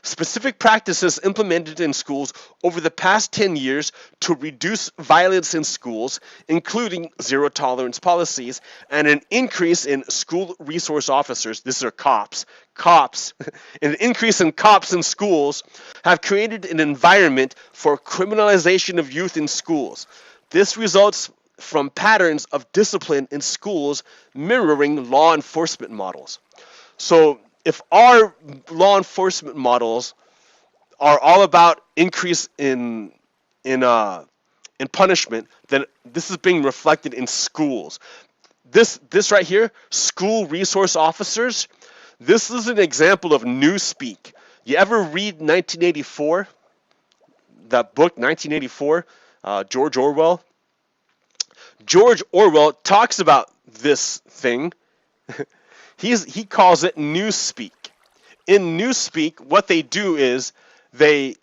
specific practices implemented in schools over the past 10 years to reduce violence in schools, including zero tolerance policies and an increase in school resource officers. These are cops. An increase in cops in schools have created an environment for criminalization of youth in schools. This results from patterns of discipline in schools mirroring law enforcement models. So if our law enforcement models are all about increase in punishment, then this is being reflected in schools. This right here, school resource officers, this is an example of newspeak. You ever read 1984? That book, 1984, George Orwell? George Orwell talks about this thing. He calls it newspeak. In newspeak, what they do is they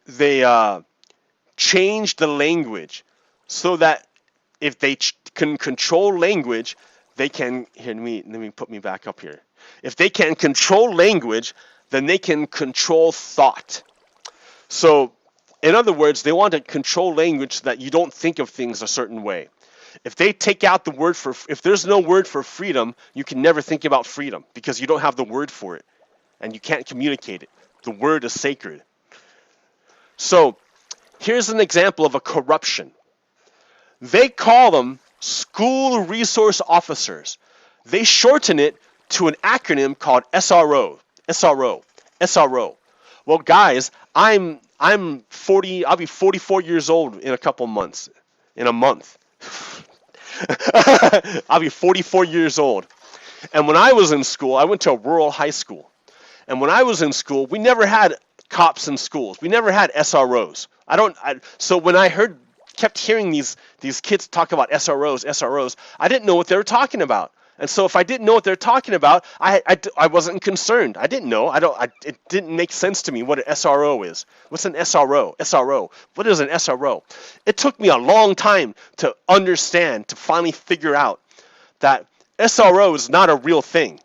change the language so that if they can control language, they can. Here, let me put me back up here. If they can control language, then they can control thought. So, in other words, they want to control language so that you don't think of things a certain way. If they take out the word for, if there's no word for freedom, you can never think about freedom because you don't have the word for it and you can't communicate it. The word is sacred. So here's an example of a corruption. They call them school resource officers. They shorten it to an acronym called SRO. Well, guys, I'll be 44 years old in a couple months, in a month. I'll be 44 years old. And when I was in school, I went to a rural high school. And when I was in school, we never had cops in schools. We never had SROs. So when I kept hearing these kids talk about SROs, I didn't know what they were talking about. And so if I didn't know what they're talking about, I wasn't concerned. I didn't know. It didn't make sense to me what an SRO is. What's an SRO? What is an SRO? It took me a long time to understand, to finally figure out that SRO is not a real thing.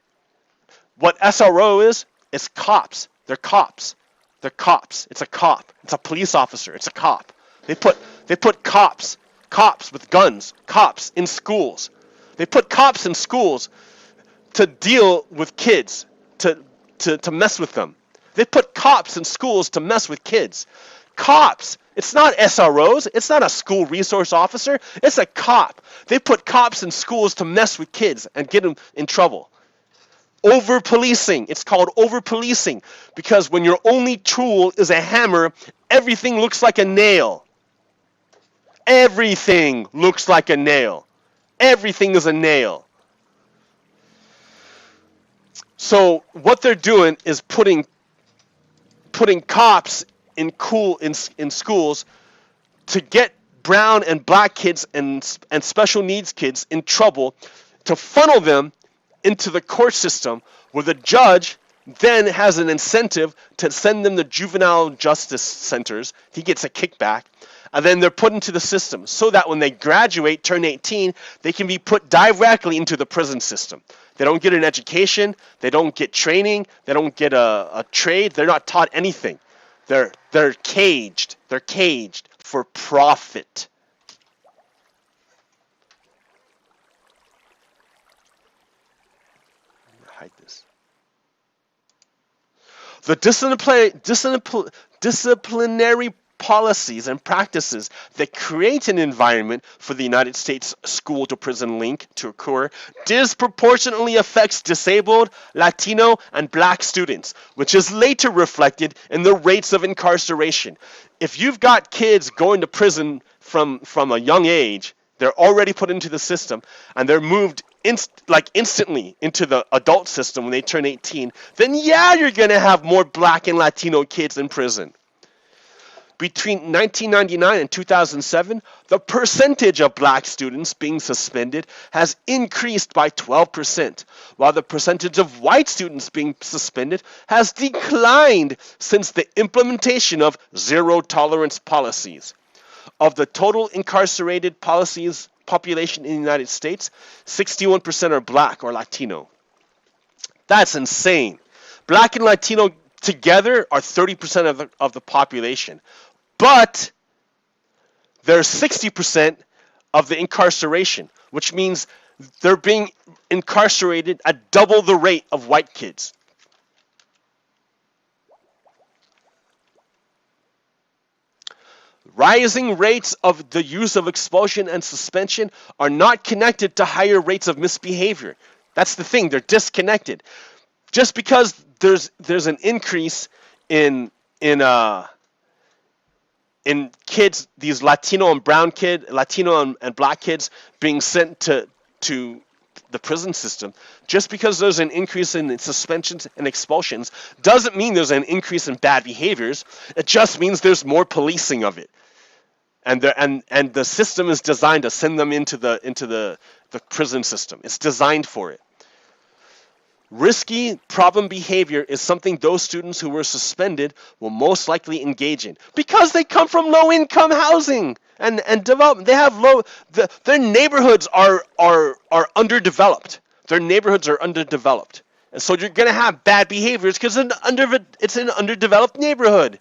What SRO is, it's cops. They're cops. It's a cop. It's a police officer. It's a cop. They put cops with guns, cops in schools. They put cops in schools to deal with kids, to mess with them. They put cops in schools to mess with kids. Cops. It's not SROs. It's not a school resource officer. It's a cop. They put cops in schools to mess with kids and get them in trouble. Over-policing. It's called over-policing because when your only tool is a hammer, everything looks like a nail. Everything looks like a nail. Everything is a nail. So what they're doing is putting cops in schools to get brown and black kids and special needs kids in trouble, to funnel them into the court system where the judge then has an incentive to send them to juvenile justice centers. He gets a kickback. And then they're put into the system so that when they graduate, turn 18, they can be put directly into the prison system. They don't get an education. They don't get training. They don't get a trade. They're not taught anything. They're caged. They're caged for profit. Hide this. The disciplinary policies and practices that create an environment for the United States school-to-prison link to occur disproportionately affects disabled, Latino, and black students, which is later reflected in the rates of incarceration. If you've got kids going to prison from a young age, they're already put into the system, and they're moved instantly into the adult system when they turn 18, then yeah, you're going to have more black and Latino kids in prison. Between 1999 and 2007, the percentage of black students being suspended has increased by 12%, while the percentage of white students being suspended has declined since the implementation of zero tolerance policies. Of the total incarcerated population in the United States, 61% are black or Latino. That's insane. Black and Latino together are 30% of the population. But they're 60% of the incarceration, which means they're being incarcerated at double the rate of white kids. Rising rates of the use of expulsion and suspension are not connected to higher rates of misbehavior. That's the thing, they're disconnected. Just because there's an increase in kids, these Latino and black kids being sent to the prison system, just because there's an increase in suspensions and expulsions doesn't mean there's an increase in bad behaviors. It just means there's more policing of it. And the system is designed to send them into the prison system. It's designed for it. Risky problem behavior is something those students who were suspended will most likely engage in because they come from low-income housing and development. They have their neighborhoods are underdeveloped. Their neighborhoods are underdeveloped, and so you're gonna have bad behaviors because it's an underdeveloped neighborhood.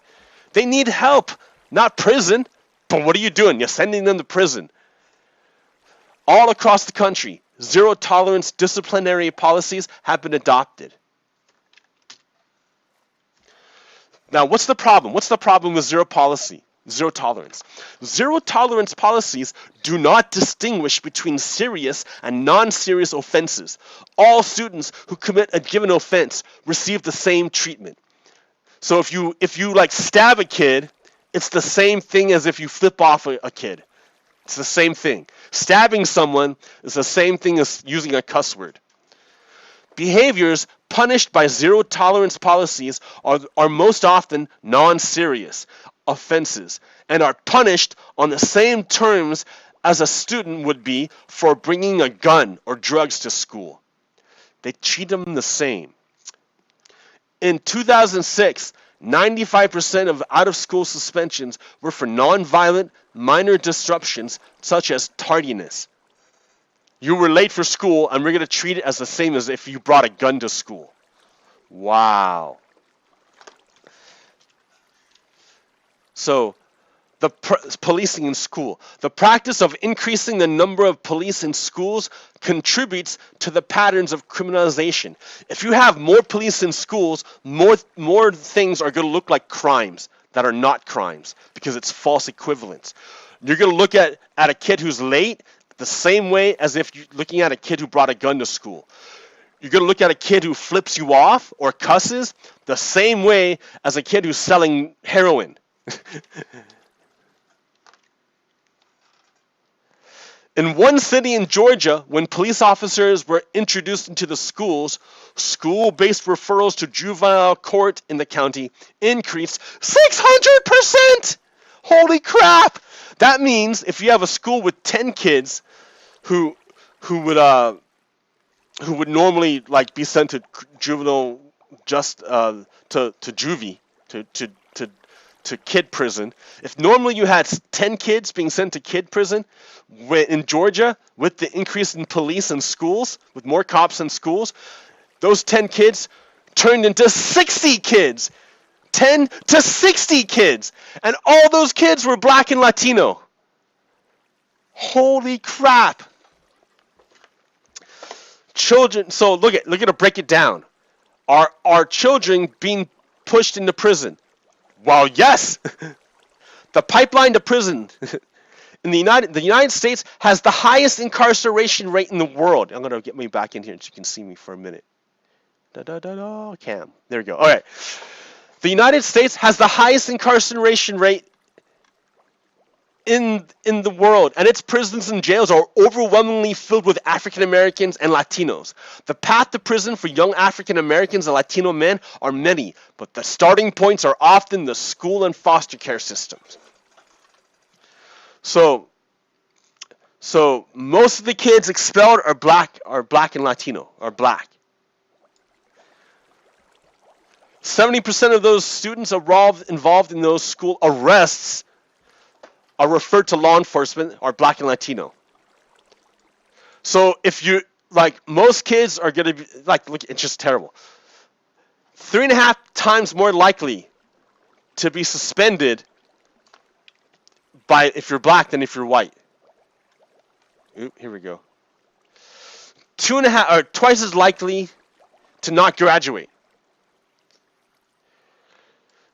They need help, not prison. But what are you doing? You're sending them to prison. All across the country, zero-tolerance disciplinary policies have been adopted. Now, what's the problem? What's the problem with zero tolerance? Zero-tolerance policies do not distinguish between serious and non-serious offenses. All students who commit a given offense receive the same treatment. So if you like stab a kid, it's the same thing as if you flip off a kid. It's the same thing. Stabbing someone is the same thing as using a cuss word. Behaviors punished by zero-tolerance policies are most often non-serious offenses and are punished on the same terms as a student would be for bringing a gun or drugs to school. They treat them the same. In 2006, 95% of out-of-school suspensions were for non-violent, minor disruptions such as tardiness. You were late for school, and we're going to treat it as the same as if you brought a gun to school. Wow. So, the policing in school. The practice of increasing the number of police in schools contributes to the patterns of criminalization. If you have more police in schools, more things are going to look like crimes that are not crimes because it's false equivalence. You're going to look at a kid who's late the same way as if you're looking at a kid who brought a gun to school. You're going to look at a kid who flips you off or cusses the same way as a kid who's selling heroin. In one city in Georgia, when police officers were introduced into the schools, school-based referrals to juvenile court in the county increased 600%! Holy crap! That means if you have a school with 10 kids who would normally like be sent to juvenile to juvie to kid prison, if normally you had 10 kids being sent to kid prison, in Georgia, with the increase in police and schools, with more cops in schools, those 10 kids turned into 60 kids. 10 to 60 kids. And all those kids were black and Latino. Holy crap. Children, so look at to break it down. Are children being pushed into prison? Well, yes. The pipeline to prison in the United States has the highest incarceration rate in the world. I'm going to get me back in here so you can see me for a minute. Cam. There we go. All right. The United States has the highest incarceration rate in the world, and its prisons and jails are overwhelmingly filled with African Americans and Latinos. The path to prison for young African Americans and Latino men are many, but the starting points are often the school and foster care systems. So most of the kids expelled are black and Latino, are black. 70% of those students involved in those school arrests are referred to law enforcement are black and Latino. So if you, like, most kids are going to be, like, look, it's just terrible. 3.5 times more likely to be suspended by if you're black than if you're white. Oop, here we go. 2.5 or twice as likely to not graduate.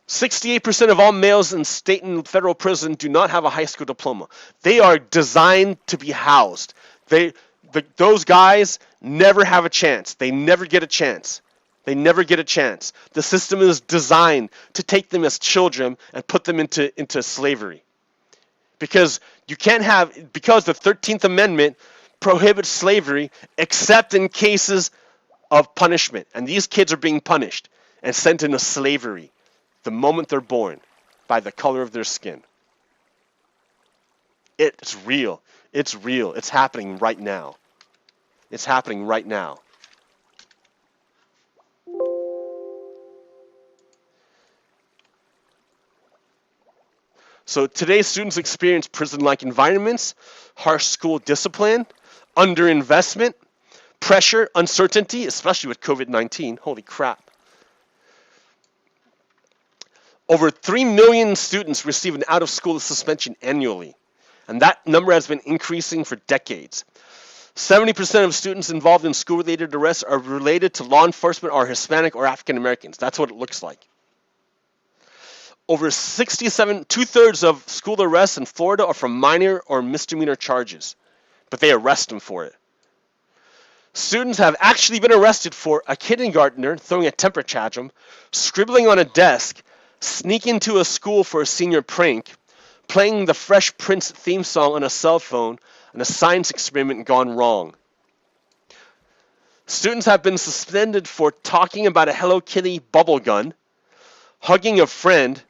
68% of all males in state and federal prison do not have a high school diploma. They are designed to be housed. Those guys never have a chance. They never get a chance. They never get a chance. The system is designed to take them as children and put them into slavery. Because the 13th Amendment prohibits slavery except in cases of punishment. And these kids are being punished and sent into slavery the moment they're born by the color of their skin. It's real. It's real. It's happening right now. It's happening right now. So today's students experience prison-like environments, harsh school discipline, underinvestment, pressure, uncertainty, especially with COVID-19. Holy crap. Over 3 million students receive an out-of-school suspension annually, and that number has been increasing for decades. 70% of students involved in school-related arrests are related to law enforcement or Hispanic or African Americans. That's what it looks like. Over 2/3 of school arrests in Florida are from minor or misdemeanor charges, but they arrest them for it. Students have actually been arrested for a kindergartner throwing a temper tantrum, scribbling on a desk, sneaking into a school for a senior prank, playing the Fresh Prince theme song on a cell phone, and a science experiment gone wrong. Students have been suspended for talking about a Hello Kitty bubble gun, hugging a friend,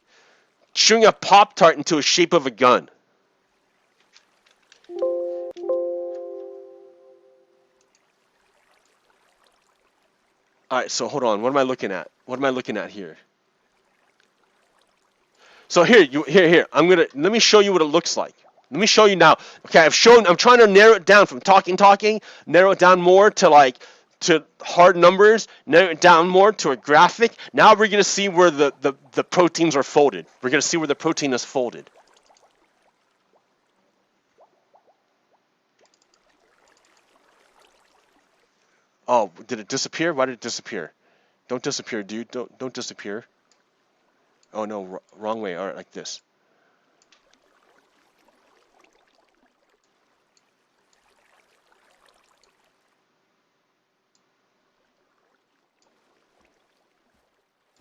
chewing a Pop-Tart into a shape of a gun. Alright, so hold on. What am I looking at? What am I looking at here? So here. Let me show you what it looks like. Let me show you now. Okay, I'm trying to narrow it down from talking, narrow it down more to hard numbers, narrow it down more to a graphic. Now we're gonna see where the proteins are folded. We're gonna see where the protein is folded. Oh, did it disappear? Why did it disappear? Don't disappear, dude. Don't disappear. Oh no, wrong way. All right, like this.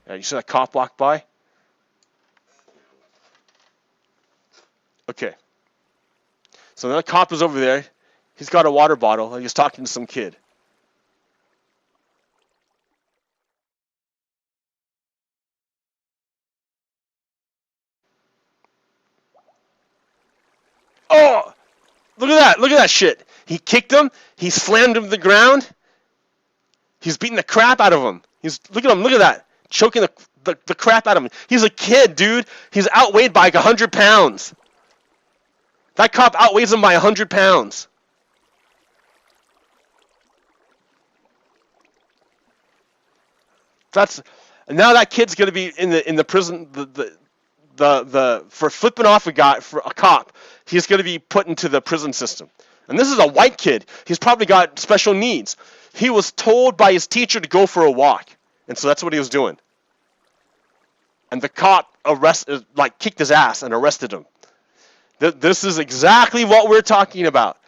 You see that cop walk by? Okay. So that cop is over there. He's got a water bottle and he's talking to some kid. Oh! Look at that. Look at that shit. He kicked him. He slammed him to the ground. He's beating the crap out of him. Look at him. Look at that. Choking the crap out of him. He's a kid, dude. He's outweighed by 100 pounds. That cop outweighs him by 100 pounds. Now that kid's gonna be in the prison. For flipping off a cop, he's gonna be put into the prison system. And this is a white kid. He's probably got special needs. He was told by his teacher to go for a walk. And so that's what he was doing. And the cop kicked his ass and arrested him. This is exactly what we're talking about.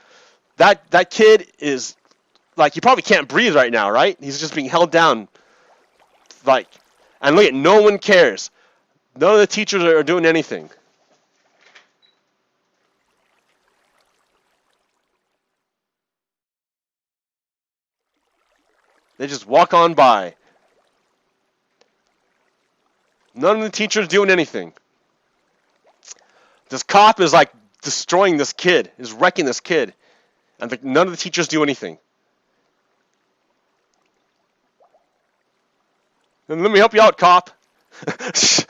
That kid is, he probably can't breathe right now, right? He's just being held down. And look at, no one cares. None of the teachers are doing anything. They just walk on by. None of the teachers doing anything. This cop is destroying this kid, is wrecking this kid, and none of the teachers do anything. And let me help you out, cop. Let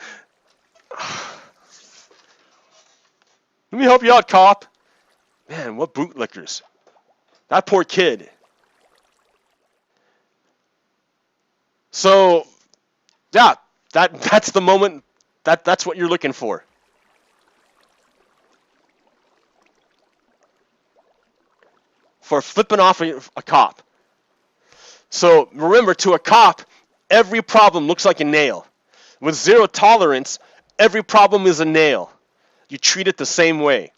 me help you out, cop. Man, what bootlickers. That poor kid. So, Yeah, that's the moment. That's what you're looking for. For flipping off a cop. So remember, to a cop, every problem looks like a nail. With zero tolerance, every problem is a nail. You treat it the same way.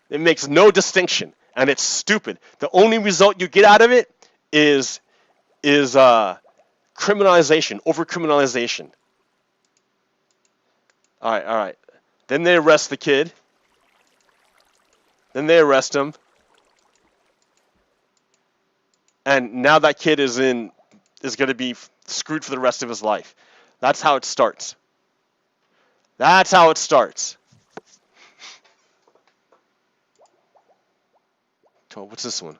It makes no distinction, and it's stupid. The only result you get out of it is criminalization, over criminalization. All right, all right. Then they arrest the kid. Then they arrest him. And now that kid is going to be screwed for the rest of his life. That's how it starts. That's how it starts. So what's this one?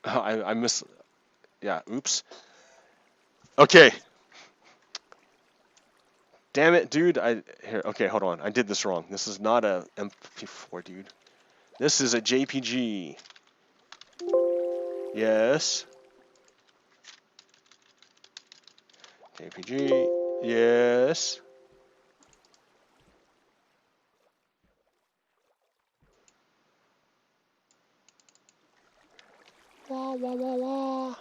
Oh, I miss. Yeah, oops. Okay. Damn it, dude. Here. Okay, hold on. I did this wrong. This is not a MP4, dude. This is a JPG. Yes. JPG. Yes. Wah, wah, wah, wah.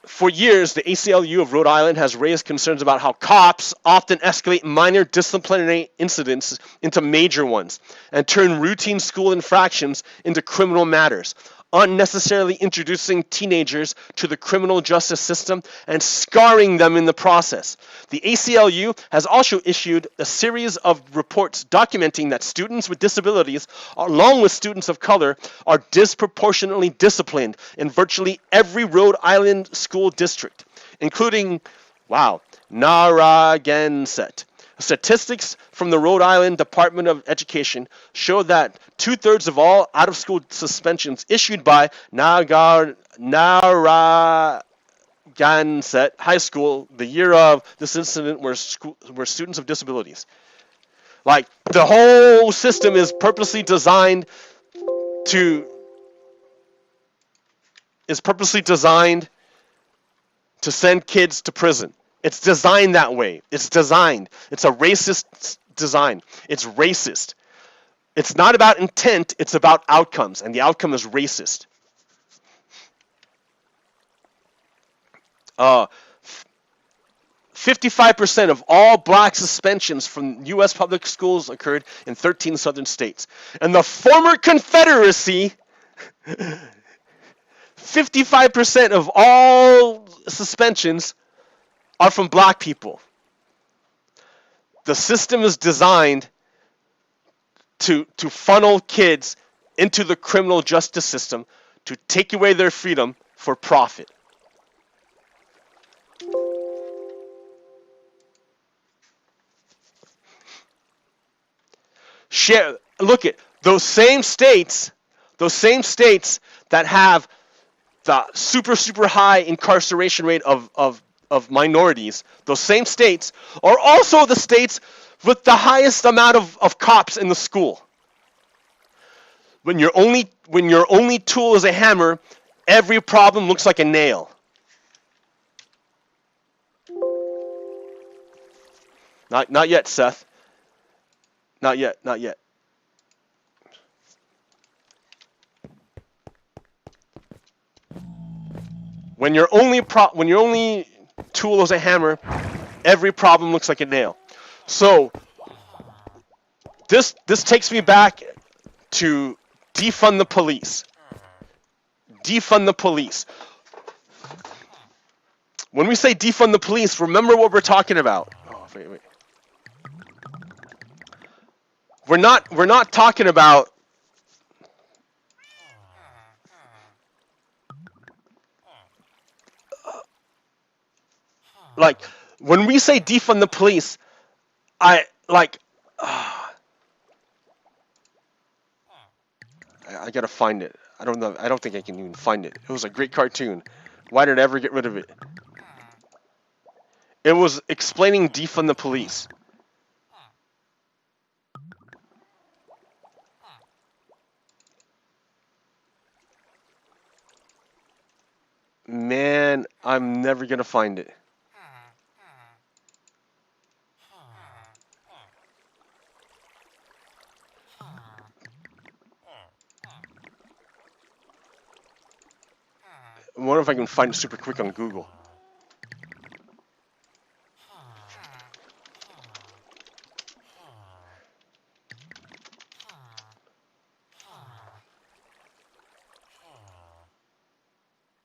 For years, the ACLU of Rhode Island has raised concerns about how cops often escalate minor disciplinary incidents into major ones and turn routine school infractions into criminal matters, unnecessarily introducing teenagers to the criminal justice system and scarring them in the process. The ACLU has also issued a series of reports documenting that students with disabilities, along with students of color, are disproportionately disciplined in virtually every Rhode Island school district, including, wow, Narragansett. Statistics from the Rhode Island Department of Education show that 2/3 of all out-of-school suspensions issued by Narragansett High School the year of this incident were students of disabilities. Like, the whole system is purposely designed to send kids to prison. It's designed that way. It's designed. It's a racist design. It's racist. It's not about intent, it's about outcomes, and the outcome is racist. 55% of all black suspensions from U.S. public schools occurred in 13 southern states. And the former Confederacy, 55% of all suspensions are from black people. The system is designed to funnel kids into the criminal justice system to take away their freedom for profit. Look at those same states that have the super high incarceration rate of minorities. Those same states are also the states with the highest amount of cops in the school. When your only tool is a hammer, every problem looks like a nail. Not yet, Seth. Not yet. When your only tool is a hammer, every problem looks like a nail. So this takes me back to defund the police. Defund the police. When we say defund the police, remember what we're talking about. Oh, wait. We're not talking about like when we say defund the police, I gotta find it. I don't know. I don't think I can even find it. It was a great cartoon. Why did I ever get rid of it? It was explaining defund the police. Man, I'm never gonna find it. I wonder if I can find it super quick on Google.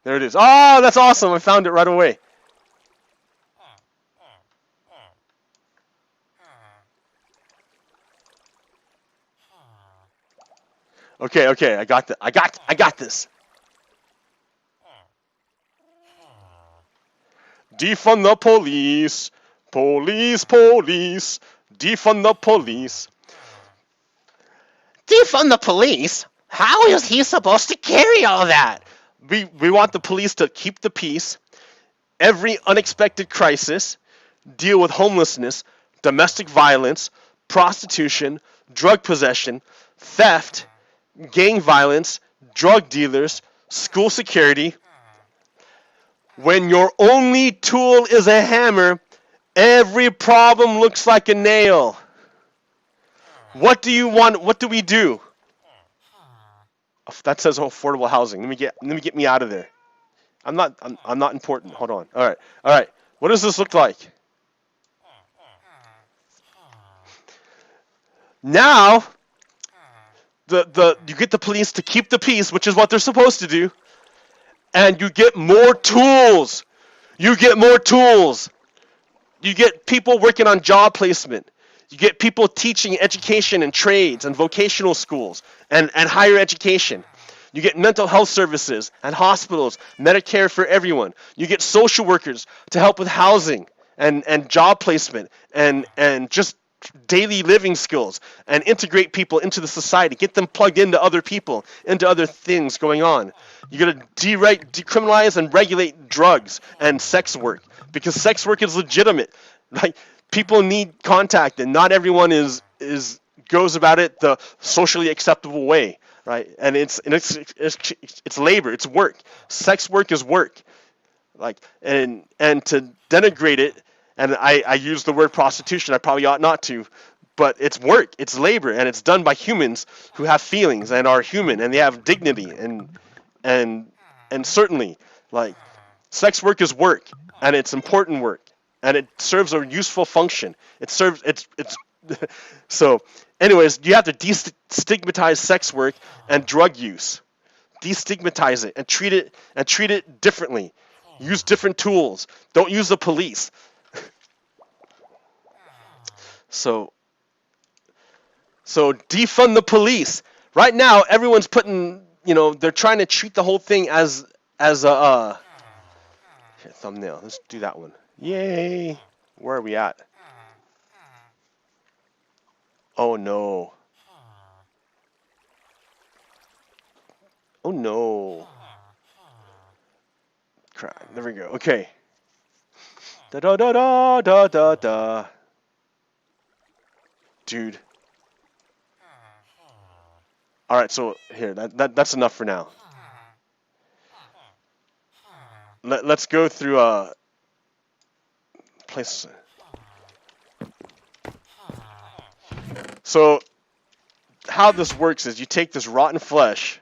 There it is. Oh, that's awesome. I found it right away. Okay, okay, I got this. Defund the police. Police, police. Defund the police. Defund the police? How is he supposed to carry all that? We want the police to keep the peace, every unexpected crisis, deal with homelessness, domestic violence, prostitution, drug possession, theft, gang violence, drug dealers, school security. When your only tool is a hammer, every problem looks like a nail. What do you want? What do we do? That says affordable housing. Let me get me out of there. I'm not important. Hold on. All right. What does this look like? Now, you get the police to keep the peace, which is what they're supposed to do, and you get more tools. You get more tools. You get people working on job placement. You get people teaching education and trades and vocational schools and higher education. You get mental health services and hospitals, Medicare for everyone. You get social workers to help with housing and job placement and just daily living skills and integrate people into the society, get them plugged into other people, into other things going on. You got to decriminalize and regulate drugs and sex work because sex work is legitimate. Like, people need contact, and not everyone goes about it the socially acceptable way, right? And it's labor, it's work. Sex work is work, like and to denigrate it. And I use the word prostitution. I probably ought not to, but it's work, it's labor, and it's done by humans who have feelings and are human and they have dignity and certainly, like, sex work is work, and it's important work. And it serves a useful function. So, anyways, you have to destigmatize sex work and drug use. Destigmatize it and treat it differently. Use different tools. Don't use the police. So defund the police. Right now, everyone's putting, they're trying to treat the whole thing as a here, thumbnail. Let's do that one. Yay! Where are we at? Oh no. Oh no. Crap. There we go. Okay. Da da da da da da da. Dude. Alright, so here, that's enough for now. Let's go through place. So how this works is you take this rotten flesh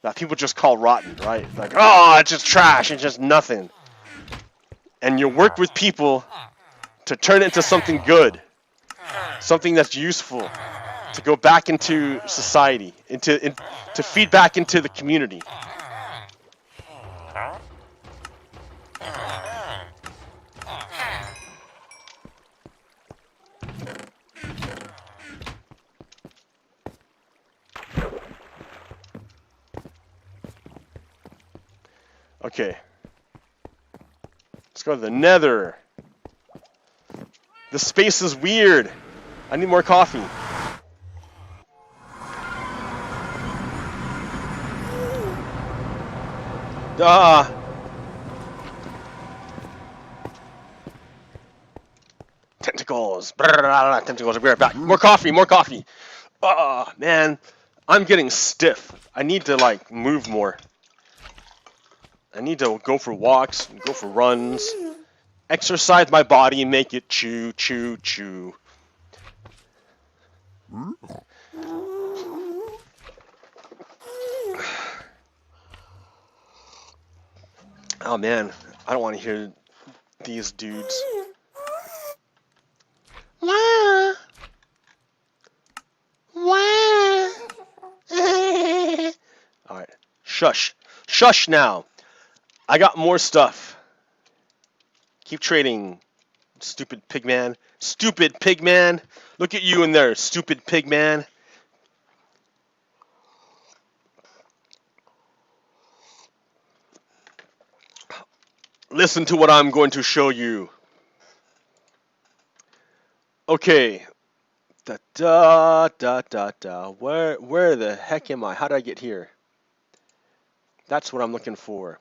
that people just call rotten, right? Like, oh, it's just trash, it's just nothing. And you work with people to turn it into something good, something that's useful, to go back into society, to feed back into the community. Okay. Let's go to the nether. This space is weird. I need more coffee. tentacles. Tentacles. I'll be right back. More coffee. More coffee. Oh, man. I'm getting stiff. I need to, like, move more. I need to go for walks, go for runs, exercise my body, make it chew, chew, chew. Oh, man. I don't want to hear these dudes. Wah. Wah. Alright. Shush. Shush now. I got more stuff. Keep trading, stupid pigman. Stupid pigman. Look at you in there, stupid pigman. Listen to what I'm going to show you. Okay. Da da da da da. Where the heck am I? How did I get here? That's what I'm looking for.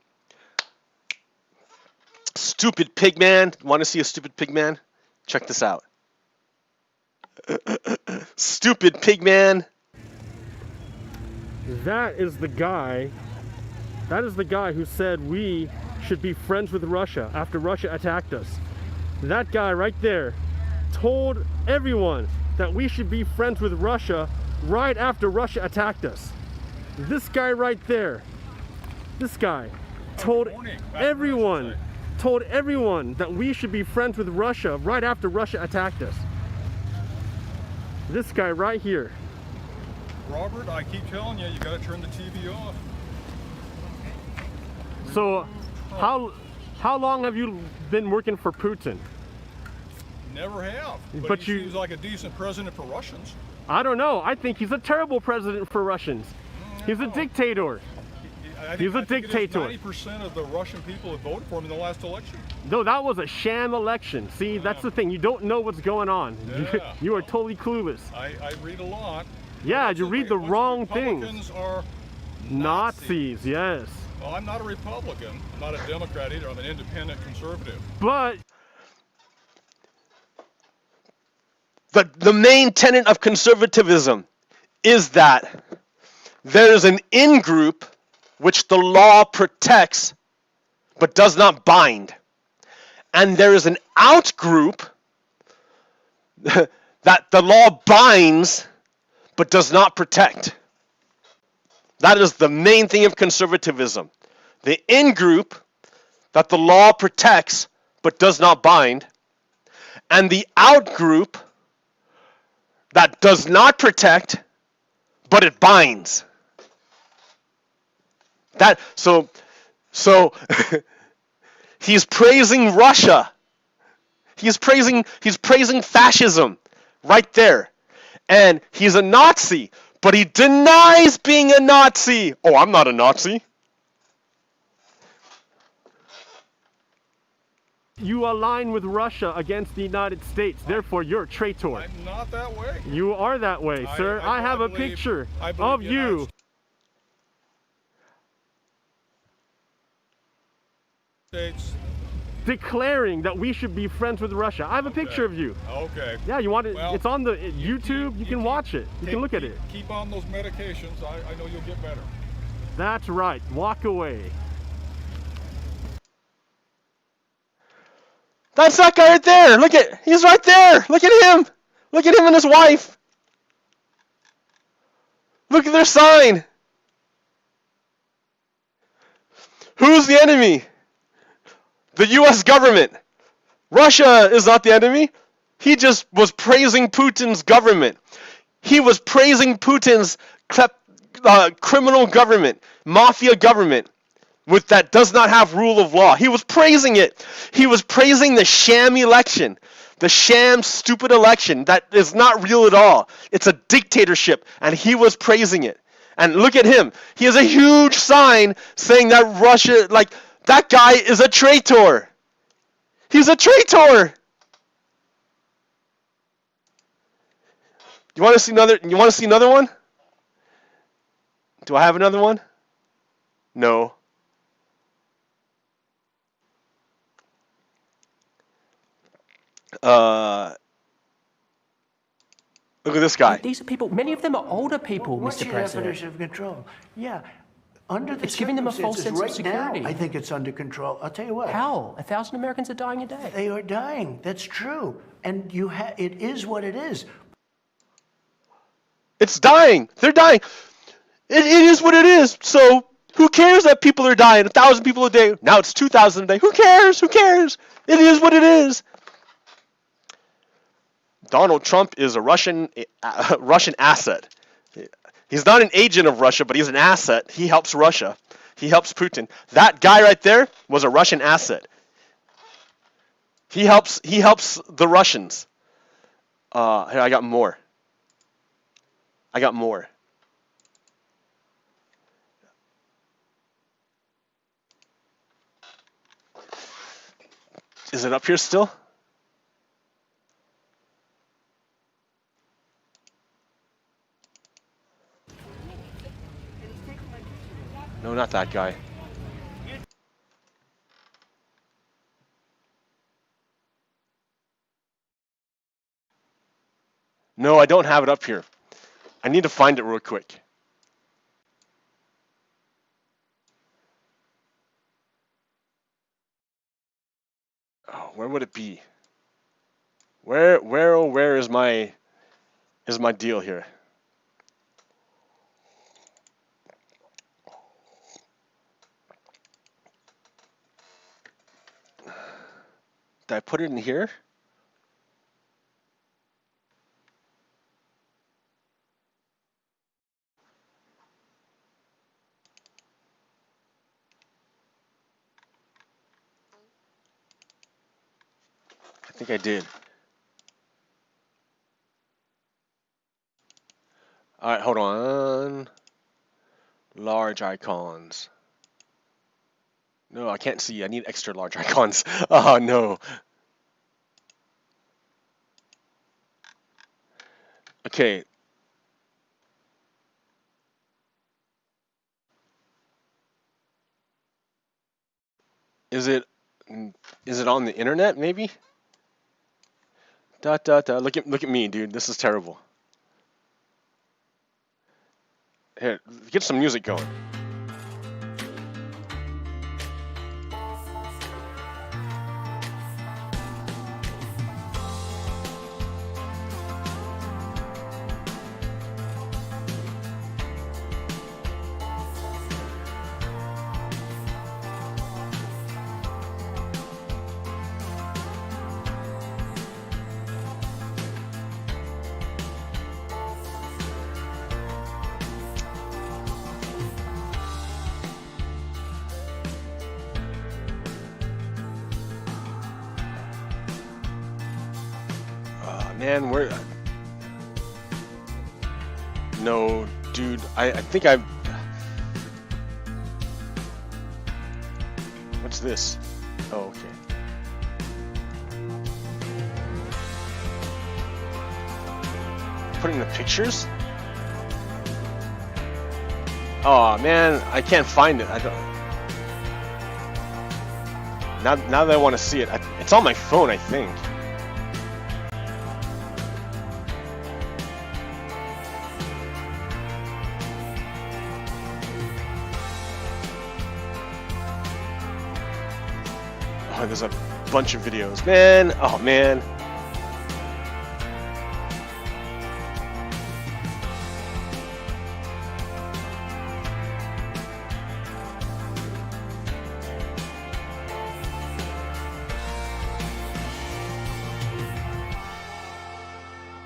Stupid pigman. Want to see a stupid pigman? Check this out. Stupid pigman. That is the guy. That is the guy who said we should be friends with Russia after Russia attacked us. That guy right there told everyone that we should be friends with Russia right after Russia attacked us. This guy right there, this guy told everyone that we should be friends with Russia right after Russia attacked us. This guy right here. Robert, I keep telling you, you gotta turn the TV off. So, how long have you been working for Putin? Never have. But he you seems like a decent president for Russians. I don't know. I think he's a terrible president for Russians. He's a dictator. He's a dictator. 90% of the Russian people have voted for him in the last election. No, that was a sham election. See, that's the thing. You don't know what's going on. Yeah. You are totally clueless. I read a lot. Yeah, you read the wrong Republicans things. Are Nazis, yes. Well, I'm not a Republican. I'm not a Democrat either. I'm an independent conservative. But the main tenet of conservatism is that there is an in-group which the law protects but does not bind. And there is an out-group that the law binds but does not protect. That is the main thing of conservatism. The in-group that the law protects but does not bind, and the out-group that does not protect but it binds. So he's praising Russia. He's praising fascism right there. And he's a Nazi, but he denies being a Nazi. Oh, I'm not a Nazi. you align with Russia against the United States. Therefore, you're a traitor. I'm not that way. You are that way, sir. I have a picture of you. States Declaring that we should be friends with Russia. I have a picture of you. Okay. Yeah, you want it? Well, it's on the YouTube. You can watch it. You can look at it. Keep on those medications. I know you'll get better. That's right. Walk away. That's that guy right there. He's right there. Look at him. Look at him and his wife. Look at their sign. Who's the enemy? The U.S. government. Russia is not the enemy. He just was praising Putin's government. He was praising Putin's criminal government, mafia government, that does not have rule of law. He was praising it. He was praising the sham election, the sham stupid election that is not real at all. It's a dictatorship, and he was praising it. And look at him. He has a huge sign saying that Russia, that guy is a traitor. He's a traitor. You want to see another one? Do I have another one? No. Look at this guy. These are people, many of them are older people, What's Mr. your President. definition of control? Yeah, under the It's giving them a false circumstances sense of right now, security. I think it's under control. I'll tell you what. How? 1,000 Americans are dying a day. They are dying. That's true. And it is what it is. It's dying. They're dying. It is what it is. So who cares that people are dying? 1,000 people a day. Now it's 2,000 a day. Who cares? Who cares? It is what it is. Donald Trump is a Russian asset. He's not an agent of Russia, but he's an asset. He helps Russia. He helps Putin. That guy right there was a Russian asset. He helps the Russians. Here, I got more. Is it up here still? No, not that guy. No, I don't have it up here. I need to find it real quick. Oh, where would it be? Where is my deal here? Did I put it in here? I think I did. All right, hold on. Large icons. No, I can't see. I need extra large icons. Oh, no. Okay. Is it on the internet, maybe? Look at me, dude. This is terrible. Here, get some music going. Man, where? No, dude. I think I. What's this? Oh, okay. Putting the pictures? Oh man, I can't find it. I don't. Now that I want to see it, it's on my phone, I think. Oh, there's a bunch of videos, man. Oh man.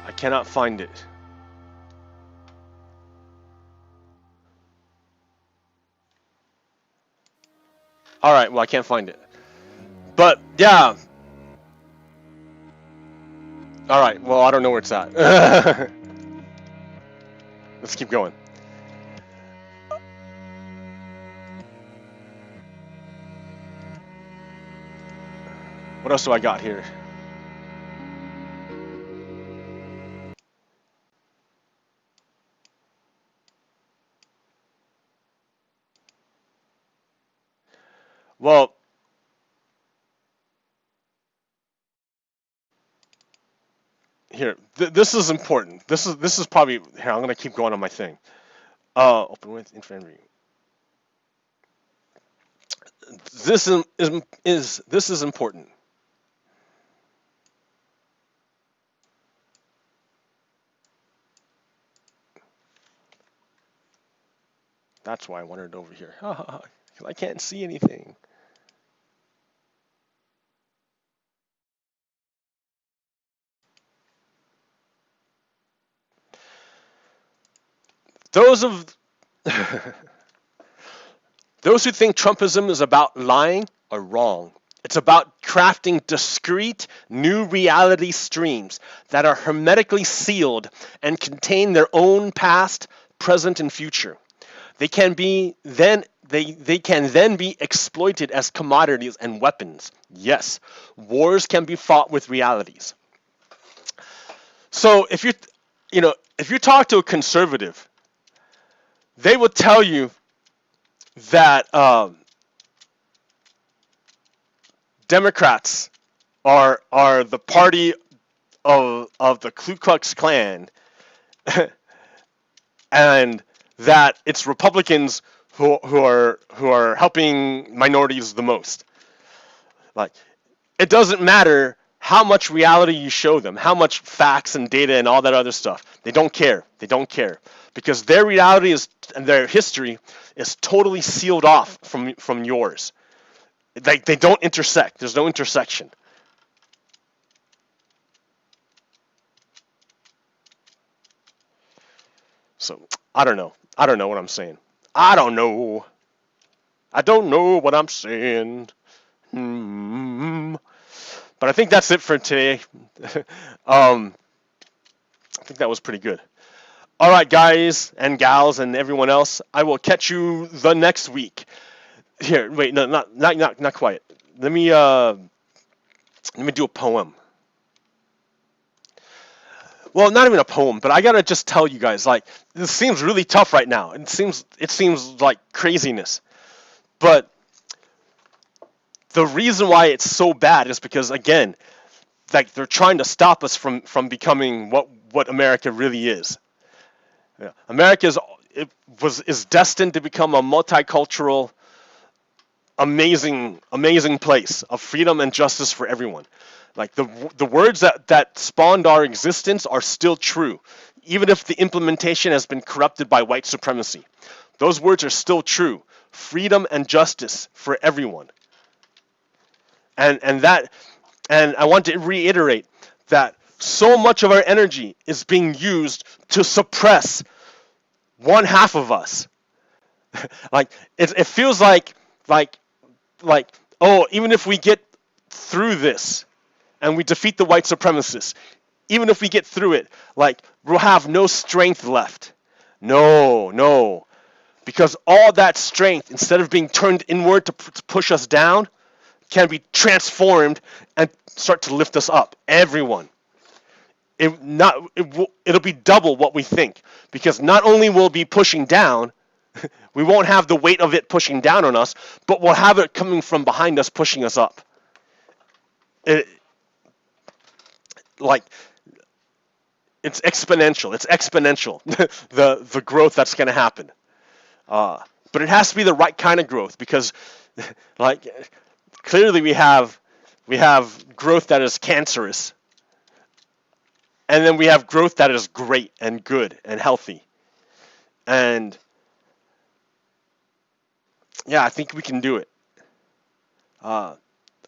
I cannot find it. All right, well, I can't find it. But yeah. All right, well, I don't know where it's at. Let's keep going. What else do I got here? Well, here, This is important. This is probably here. I'm gonna keep going on my thing. Open with infantry. This is important. That's why I wanted it over here. I can't see anything. Those who think Trumpism is about lying are wrong. It's about crafting discrete new reality streams that are hermetically sealed and contain their own past, present, and future. They can then be exploited as commodities and weapons. Yes, wars can be fought with realities. So if you talk to a conservative, they will tell you that Democrats are the party of the Ku Klux Klan, and that it's Republicans who are helping minorities the most. Like, it doesn't matter how much reality you show them, how much facts and data and all that other stuff. They don't care. They don't care, because their reality is, and their history is totally sealed off from yours. They don't intersect. There's no intersection. So I don't know. I don't know what I'm saying. I don't know what I'm saying. But I think that's it for today. I think that was pretty good. All right, guys and gals and everyone else, I will catch you the next week. Here, wait, no, not quite. Let me do a poem. Well, not even a poem, but I gotta just tell you guys, like, this seems really tough right now. It seems like craziness, but the reason why it's so bad is because, again, like, they're trying to stop us from becoming what America really is. Yeah. America is destined to become a multicultural, amazing place of freedom and justice for everyone. Like, the words that spawned our existence are still true, even if the implementation has been corrupted by white supremacy. Those words are still true. Freedom and justice for everyone. And I want to reiterate that so much of our energy is being used to suppress one half of us. Like, it feels like, oh, even if we get through this and we defeat the white supremacists, even if we get through it, like, we'll have no strength left. No. Because all that strength, instead of being turned inward to push us down, can be transformed and start to lift us up. Everyone. It'll be double what we think. Because not only will it be pushing down, we won't have the weight of it pushing down on us, but we'll have it coming from behind us, pushing us up. It's exponential. It's exponential, the growth that's going to happen. But it has to be the right kind of growth, because, like, clearly we have growth that is cancerous, and then we have growth that is great and good and healthy. And yeah, I think we can do it. I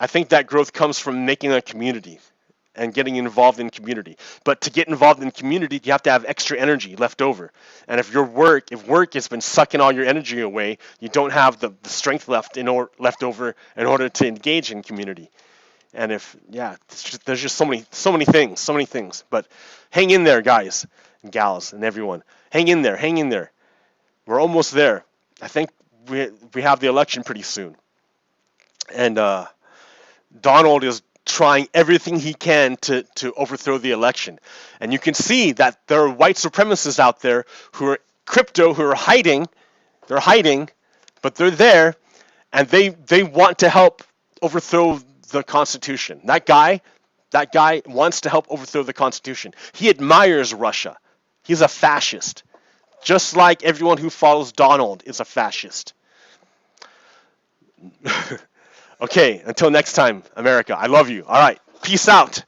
think that growth comes from making a community and getting involved in community. But to get involved in community, you have to have extra energy left over. And if work has been sucking all your energy away, you don't have the strength left over in order to engage in community. And there's just so many things. But hang in there, guys and gals and everyone. Hang in there. We're almost there. I think we have the election pretty soon. And Donald is trying everything he can to overthrow the election. And you can see that there are white supremacists out there who are crypto, who are hiding. They're hiding, but they're there, and they want to help overthrow the Constitution. That guy, That guy wants to help overthrow the Constitution. He admires Russia. He's a fascist. Just like everyone who follows Donald is a fascist. Okay, until next time, America, I love you. All right, peace out.